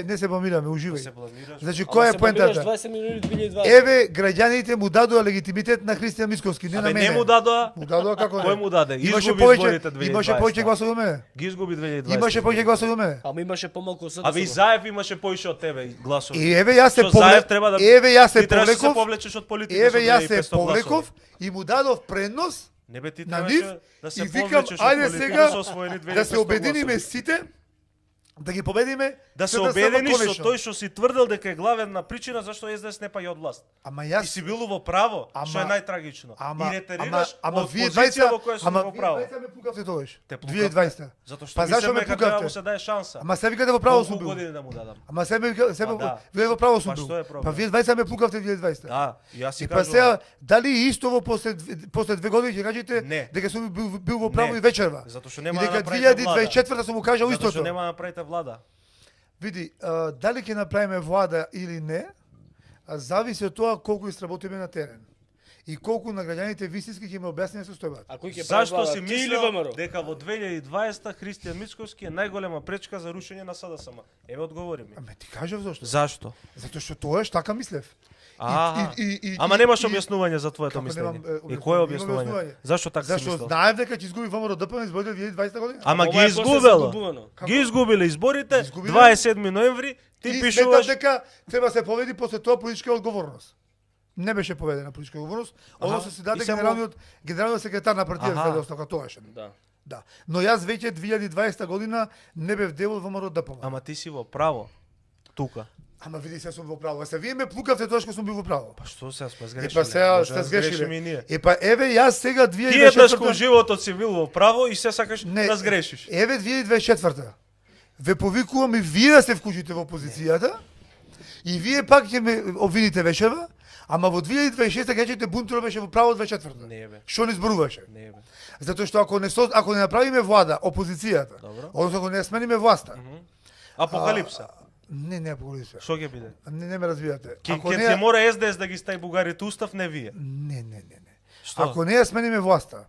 Speaker 2: не се бламираме,
Speaker 3: Се
Speaker 2: уживај.
Speaker 3: бламираш.
Speaker 2: Значи која е поентата?
Speaker 1: 20 минути 2020.
Speaker 2: Еве граѓаните му дадоа легитимитет на Христијан Мицкоски, не на
Speaker 3: Абе
Speaker 2: мене.
Speaker 3: не му дадоа.
Speaker 2: Му дадоа како не?
Speaker 3: Кој му даде?
Speaker 2: Имаше
Speaker 3: Изгуби изборите
Speaker 2: повеќе, имаше
Speaker 3: 2020.
Speaker 2: повеќе гласови од мене.
Speaker 3: Ги изгуби 2020.
Speaker 2: Имаше повеќе гласови од мене.
Speaker 1: Ама имаше помалку од
Speaker 3: Абе и
Speaker 1: СДСМ.
Speaker 3: Заев имаше поише од тебе гласови.
Speaker 2: И еве јас се
Speaker 3: Што Заев треба да
Speaker 2: Еве јас се
Speaker 3: Ти требаше да се
Speaker 2: повлеков.
Speaker 3: повлечеш од политика.
Speaker 2: Еве
Speaker 3: со
Speaker 2: јас се
Speaker 3: 2500 гласови.
Speaker 2: повлеков и му дадов преднос
Speaker 3: Не бе ти
Speaker 2: на
Speaker 3: требаше
Speaker 2: нив
Speaker 3: да се
Speaker 2: и викам
Speaker 3: повлечеш од
Speaker 2: ајде
Speaker 3: политика
Speaker 2: сега
Speaker 3: со освоени 2500
Speaker 2: да се обединиме
Speaker 3: гласови.
Speaker 2: сите, да ги победиме.
Speaker 3: Да се
Speaker 2: СДСМ
Speaker 3: обединиш со
Speaker 2: конечно.
Speaker 3: тој што си тврдел дека е главна причина зашто СДС не паѓа од власт.
Speaker 2: Ама
Speaker 3: И
Speaker 2: јас
Speaker 3: си бил во право, што е
Speaker 2: Ама-
Speaker 3: најтрагично. И ретерираш
Speaker 2: ама
Speaker 3: од
Speaker 2: вие
Speaker 3: позиција
Speaker 2: 20
Speaker 3: во која си
Speaker 2: ама
Speaker 3: во
Speaker 2: вие
Speaker 3: право.
Speaker 2: 20 ме пукавте тогаш.
Speaker 3: Те пукавте.
Speaker 2: 2020.
Speaker 3: Затоа што
Speaker 2: Па зашо
Speaker 3: мислам
Speaker 2: ме
Speaker 3: дека треба да
Speaker 2: пукавте?
Speaker 3: му се даде шанса.
Speaker 2: Ама се викате во право сум
Speaker 3: Колку
Speaker 2: бил.
Speaker 3: години да му дадам?
Speaker 2: Ама се ме вие
Speaker 3: да.
Speaker 2: во право сум
Speaker 3: Па
Speaker 2: бил.
Speaker 3: што е проблем?
Speaker 2: Па вие 20 ме пукавте 2020.
Speaker 3: Да, и јас си
Speaker 2: И па сега
Speaker 3: кажувам.
Speaker 2: дали истово после 2 години ќе кажете
Speaker 3: Не.
Speaker 2: дека сум бил во право
Speaker 3: Не.
Speaker 2: и вечерва.
Speaker 3: Затоа што
Speaker 2: И
Speaker 3: нема да
Speaker 2: дека
Speaker 3: направите влада.
Speaker 2: 2024 сум му кажал
Speaker 3: Затоа што
Speaker 2: истото.
Speaker 3: нема да направите влада.
Speaker 2: Види, дали ќе направиме влада или не, зависи од тоа колку изработиме на терен. И колку на граѓаните вистински ќе ме објасниме состојбата.
Speaker 1: А кој ќе прави
Speaker 3: Зашто
Speaker 1: влада?
Speaker 3: си
Speaker 1: Ти или
Speaker 3: мислел
Speaker 1: ВМРО?
Speaker 3: дека во 2020 Христијан Мицкоски е најголема пречка за рушење на СДСМ? Еве одговори ми.
Speaker 2: Аме ти кажав зашто.
Speaker 3: Зашто?
Speaker 2: Затоа што тоа така мислев.
Speaker 3: Ама немаш објаснување за твоето
Speaker 2: Како
Speaker 3: мислење.
Speaker 2: немам,
Speaker 3: И кое е
Speaker 2: имам
Speaker 3: објаснување?
Speaker 2: објаснување.
Speaker 3: Зашто така си
Speaker 2: Зашто
Speaker 3: мислел?
Speaker 2: знаев дека ќе изгуби ВМРО ДПМН изборите 2020 година.
Speaker 3: Ама
Speaker 1: Ова
Speaker 3: ги
Speaker 1: е после
Speaker 3: изгубело.
Speaker 1: загубувано.
Speaker 3: Ги изгубиле изборите
Speaker 2: Изгубиле.
Speaker 3: 27 ноември. Ти
Speaker 2: И сметам
Speaker 3: пишуваш
Speaker 2: дека треба се поведи после тоа политичка одговорност. Не беше поведена политичка одговорност, односно се даде
Speaker 3: и само-
Speaker 2: генералниот секретар на партијата
Speaker 3: Аха.
Speaker 2: за оставка тоаш.
Speaker 1: Да.
Speaker 2: Да. Но јас веќе 2020 година не бев дел од ВМРО ДПМН.
Speaker 3: Ама ти си во право. Тука.
Speaker 2: Ама види се сум во право. Се вие ме плукавте тоа што сум бил во право.
Speaker 3: Па што сега сме
Speaker 2: Е
Speaker 3: сгрешили?
Speaker 2: па сега
Speaker 3: Може
Speaker 2: сте
Speaker 3: да сгрешиме и
Speaker 2: сгрешиле.
Speaker 3: ние.
Speaker 2: Е па еве јас сега
Speaker 3: Ти еднаш во
Speaker 2: 2024.
Speaker 3: животот си бил во право и се сакаш да сгрешиш.
Speaker 2: Еве 2024. Ве повикувам и вие да се вклучите во опозицијата. И вие пак ќе ме обвините вечева, ама во 2026 кажете бунтурот беше во право 24.
Speaker 3: Не бе.
Speaker 2: Што не зборуваше?
Speaker 3: Не бе.
Speaker 2: Затоа што ако не направиме влада, опозицијата,
Speaker 3: Добро.
Speaker 2: односно ако не смениме власта,
Speaker 3: Апокалипса.
Speaker 2: не апокалипса.
Speaker 3: Што ќе биде?
Speaker 2: Не ме разбирате.
Speaker 3: Ќе
Speaker 2: Ако
Speaker 3: ќе мора СДС да ги стави бугарите устав, не вие.
Speaker 2: Не.
Speaker 3: Што?
Speaker 2: Ако не ја смениме власта,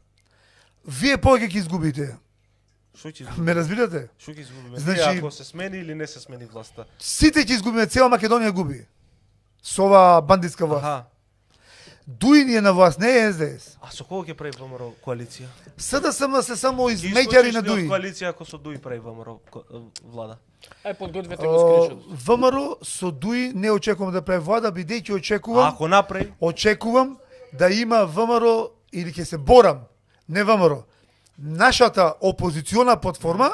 Speaker 2: вие повеќе ќе изгубите.
Speaker 3: Што ќе изгубиме?
Speaker 2: Ме разбирате?
Speaker 3: Што ќе изгубиме?
Speaker 2: Значи-
Speaker 3: Значи, ако се смени или не се смени власта?
Speaker 2: Сите ќе изгубиме, цела Македонија губи. Со оваа бандитска власт.
Speaker 3: Аха.
Speaker 2: Дуи ни е на власт, не е СДС.
Speaker 3: А со кого ќе прави ВМРО коалиција?
Speaker 2: СДСМ се само
Speaker 3: Ќе
Speaker 2: измеќари
Speaker 3: искочиш
Speaker 2: на
Speaker 3: ли од
Speaker 2: Дуи.
Speaker 3: коалиција ако со Дуи прави ВМРО влада?
Speaker 1: Ај подгответе го скриншот.
Speaker 2: ВМРО со Дуи не очекувам да прави влада, бидејќи
Speaker 3: А
Speaker 2: очекувам,
Speaker 3: ако направи?
Speaker 2: очекувам да има ВМРО или ќе се борам, не ВМРО, нашата опозициона платформа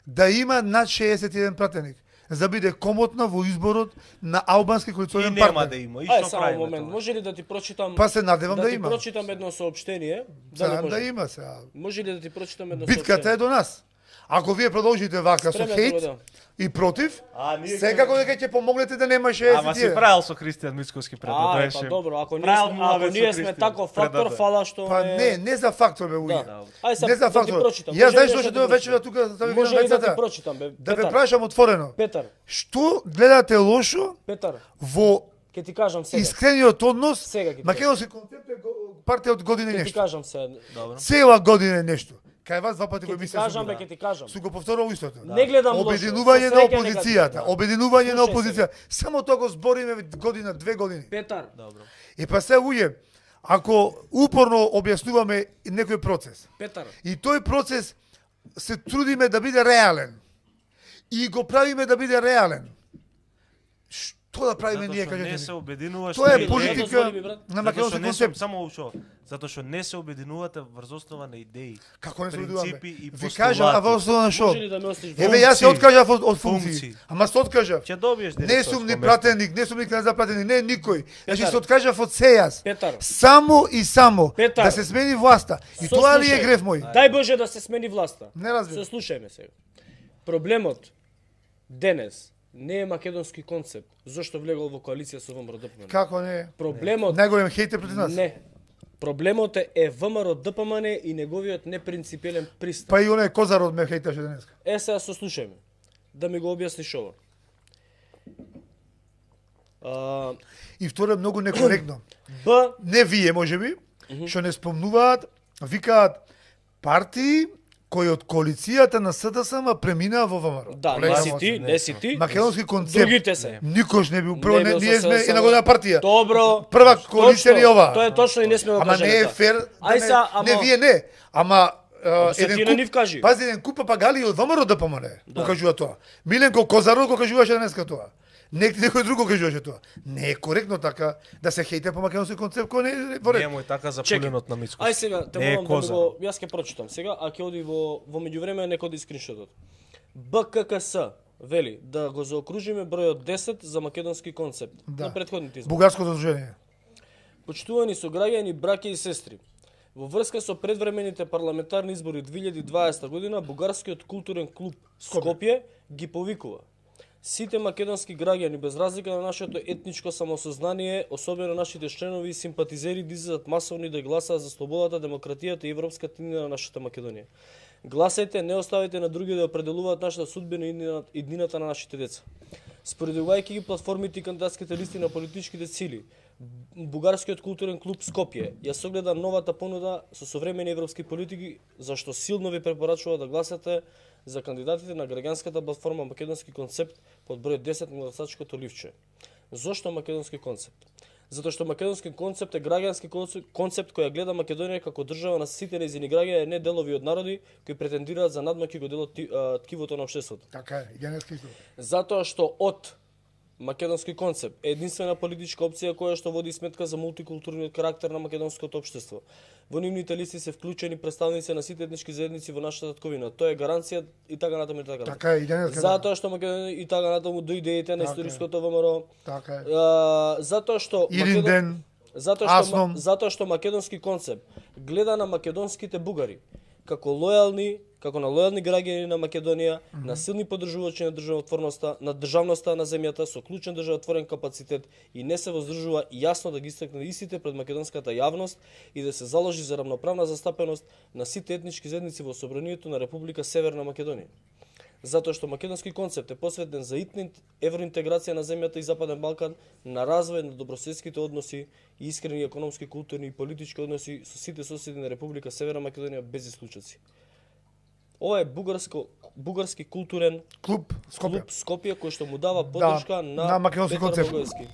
Speaker 2: да има над 61 пратеник, за биде комотна во изборот на албански
Speaker 3: И
Speaker 2: коалиционен
Speaker 3: нема
Speaker 2: партнер.
Speaker 3: да има. И
Speaker 1: Ај
Speaker 3: што
Speaker 1: само
Speaker 3: правиме
Speaker 1: момент,
Speaker 3: тоа?
Speaker 1: може ли да ти прочитам
Speaker 2: Па се надевам да
Speaker 1: ти
Speaker 2: има.
Speaker 1: прочитам едно соопштение? Дали
Speaker 2: Сакам да
Speaker 1: може?
Speaker 2: има сега.
Speaker 1: Може ли да ти прочитам едно
Speaker 2: Битката е
Speaker 1: соопштение?
Speaker 2: до нас. Ако вие продолжите вака со
Speaker 1: Спремен
Speaker 2: хейт
Speaker 1: да.
Speaker 2: и против,
Speaker 3: А, ние
Speaker 2: секако дека ќе помогнете да немаше
Speaker 3: Ама си правил со Христијан Мицковски пред да
Speaker 1: Ај,
Speaker 3: доеше.
Speaker 1: па добро, ако
Speaker 3: Правил
Speaker 1: ние,
Speaker 3: муавет
Speaker 1: ако
Speaker 3: со
Speaker 1: ние сме
Speaker 3: Христијан
Speaker 1: таков
Speaker 3: пред
Speaker 1: фактор,
Speaker 3: да.
Speaker 1: фала што
Speaker 2: Па не за фактор бе уи.
Speaker 1: Да. Ај сега
Speaker 2: Не за
Speaker 1: да ти
Speaker 2: фактор.
Speaker 1: прочитам.
Speaker 2: Јас
Speaker 1: Може
Speaker 2: знаеш
Speaker 1: ли да
Speaker 2: што
Speaker 1: ти
Speaker 2: тоа вечера
Speaker 1: прочитам?
Speaker 2: тука да ви
Speaker 1: Може ли да ти
Speaker 2: вецата?
Speaker 1: прочитам бе?
Speaker 2: Да ве
Speaker 1: Петар,
Speaker 2: прашам отворено.
Speaker 1: Петар,
Speaker 2: Што гледате лошо
Speaker 1: Петар,
Speaker 2: во
Speaker 1: ќе ти кажам сега.
Speaker 2: искрениот однос?
Speaker 1: Сега ги
Speaker 2: Македонски концепт е партија од година и
Speaker 1: Ќе ти
Speaker 2: нешто.
Speaker 1: кажам сега.
Speaker 3: Добро.
Speaker 2: Цела година и нешто. Кај вас два пати го
Speaker 1: Ќе ти
Speaker 2: мислам.
Speaker 1: кажам бе, ќе ти кажам.
Speaker 2: Су го повторувал истото.
Speaker 1: Не гледам лошо.
Speaker 2: Обединување
Speaker 1: Со
Speaker 2: на
Speaker 1: среќа
Speaker 2: опозицијата,
Speaker 1: негативно.
Speaker 2: обединување на
Speaker 1: Слушај
Speaker 2: опозицијата. Само тоа го збориме година, 2 години.
Speaker 1: Петар,
Speaker 3: Добро.
Speaker 2: И па се ује, ако упорно објаснуваме некој процес,
Speaker 1: Петар,
Speaker 2: и тој процес се трудиме да биде реален, и го правиме да биде реален, што да правиме
Speaker 3: Затоа
Speaker 2: ние,
Speaker 3: што
Speaker 2: кажете
Speaker 3: не
Speaker 2: ми?
Speaker 3: се обединуваш.
Speaker 2: Тоа е
Speaker 3: ти-
Speaker 1: политика.
Speaker 2: политика
Speaker 1: Дозволи ми, брат.
Speaker 2: на
Speaker 3: Затоа
Speaker 2: македонски
Speaker 3: што не се
Speaker 2: концепт.
Speaker 3: само ушо, затоа што не се обединувате врз основа на идеи.
Speaker 2: Како не се
Speaker 3: принципи
Speaker 2: обидуваме?
Speaker 3: и
Speaker 2: Ви кажам, а во основа на шо?
Speaker 1: може ли да ме остиш во?
Speaker 2: Еве јас се
Speaker 3: Функции.
Speaker 2: откажав од функции.
Speaker 3: Функции.
Speaker 2: Ама се откажав.
Speaker 3: Ќе добиеш
Speaker 2: Не
Speaker 3: директорско
Speaker 2: сум ни
Speaker 3: место.
Speaker 2: пратеник, не сум ни кандидат за пратеник, не никој. Значи
Speaker 1: Петар.
Speaker 2: се откажав од се јас.
Speaker 1: Петар.
Speaker 2: Само и само
Speaker 1: Петар.
Speaker 2: да се смени власта. И тоа ли е
Speaker 1: Сослушај.
Speaker 2: греф мој?
Speaker 1: Дај Боже да се смени власта.
Speaker 2: Не разбирам.
Speaker 1: Сослушај ме сега. Проблемот денес не е македонски концепт, зошто влегол во коалиција со ВМРО ДПМН.
Speaker 2: Како не?
Speaker 1: Проблемот
Speaker 2: Најголем хејт е против нас.
Speaker 1: не. Проблемот е ВМРО ДПМН и неговиот непринципелен пристап.
Speaker 2: Па и оној Козарот ме хејташе денеска.
Speaker 1: Сега сослушај ме. Да ми го објасниш ова.
Speaker 2: И второ е многу некоректно.
Speaker 1: Б
Speaker 2: Не вие, можеби, што не спомнуваат, викаат партии кои од коалицијата на СДСМ преминаа во ВМРО.
Speaker 1: да,
Speaker 2: Колега
Speaker 1: не си
Speaker 2: мој.
Speaker 1: ти, не си ти.
Speaker 2: Македонски концепт.
Speaker 1: Другите се.
Speaker 2: Никош не бил. Прво,
Speaker 1: Не бил
Speaker 2: ние
Speaker 1: со
Speaker 2: сме
Speaker 1: СДСМ.
Speaker 2: една година партија.
Speaker 1: Добро.
Speaker 2: Прва коалиција ни ова.
Speaker 1: Тоа е точно и не сме го
Speaker 2: Ама
Speaker 1: кажале
Speaker 2: не е
Speaker 1: тоа.
Speaker 2: фер.
Speaker 1: Ај сега, ама
Speaker 2: Не, вие не. Ама
Speaker 1: се ти на нив кажи.
Speaker 2: Пази, еден куп папагали од ВМРО да помоне. Го кажува тоа. Миленко Козаров го кажуваше денеска тоа. Некој друг го кажуваше тоа. Не е коректно така да се хејте по македонски концепт кој не е во ред.
Speaker 3: Нема и така запуленот на Мицкос.
Speaker 1: Ај сега, те
Speaker 3: Не е
Speaker 1: молам да ми
Speaker 3: коза.
Speaker 1: го, јас ќе прочитам сега, а ќе оди во меѓувреме нека оди скриншотот. БККС вели да го заокружиме бројот 10 за македонски концепт
Speaker 2: Да.
Speaker 1: на претходните избори.
Speaker 2: Бугарското здружение.
Speaker 1: Почитувани сограѓани, браќа и сестри. Во врска со предвремените парламентарни избори 2020 година, Бугарскиот културен клуб Скопје ги повикува сите македонски граѓани без разлика на нашето етничко самосознание, особено нашите членови и симпатизери да излезат масовни да гласаат за слободата, демократијата и европската иднина на нашата Македонија. Гласајте, не оставете на други да определуваат нашата судбина и иднината на нашите деца. Споредувајќи ги платформите и кандидатските листи на политичките сили, Бугарскиот културен клуб Скопје ја согледа новата понуда со современи европски политики, зашто силно ви препорачува да гласате за кандидатите на граѓанската платформа Македонски концепт под број 10 на гласачкото ливче. Зошто македонски концепт? Затоа што македонски концепт е граѓански концепт кој ја гледа Македонија како држава на сите нејзини граѓани, не делови од народи кои претендираат за надмок и го делат ткивото на општеството.
Speaker 2: Така е, генетски исто.
Speaker 1: Затоа што од Македонски концепт е единствена политичка опција која што води сметка за мултикултурниот карактер на македонското општество. Во нивните листи се вклучени представници на сите етнички заедници во нашата татковина. Тоа е гаранција и така натаму и така натаму.
Speaker 2: Така е, и денес
Speaker 1: Затоа што Македонија и така натаму до идеите на
Speaker 2: Така е.
Speaker 1: историското ВМРО.
Speaker 2: Така е.
Speaker 1: Затоа што
Speaker 2: Ирин ден, Асном.
Speaker 1: затоа што македонски концепт гледа на македонските бугари како лојални, како на лојални граѓани на Македонија, на силни поддржувачи на државноста на земјата со клучен државотворен капацитет и не се воздржува јасно да ги истакне истите пред македонската јавност и да се заложи за рамноправна застапеност на сите етнички заедници во собранието на Република Северна Македонија. Затоа што македонски концепт е посветен за евроинтеграција на земјата и Западен Балкан, на развој на добрососедските односи и искрени економски, културни и политички односи со сите соседи на Република Северна Македонија без исклучоци. Ова е бугарски културен
Speaker 2: клуб Скопје.
Speaker 1: клуб Скопје кој што му дава поддршка
Speaker 2: на македонски
Speaker 1: Петар
Speaker 2: концепт.
Speaker 1: Богоевски.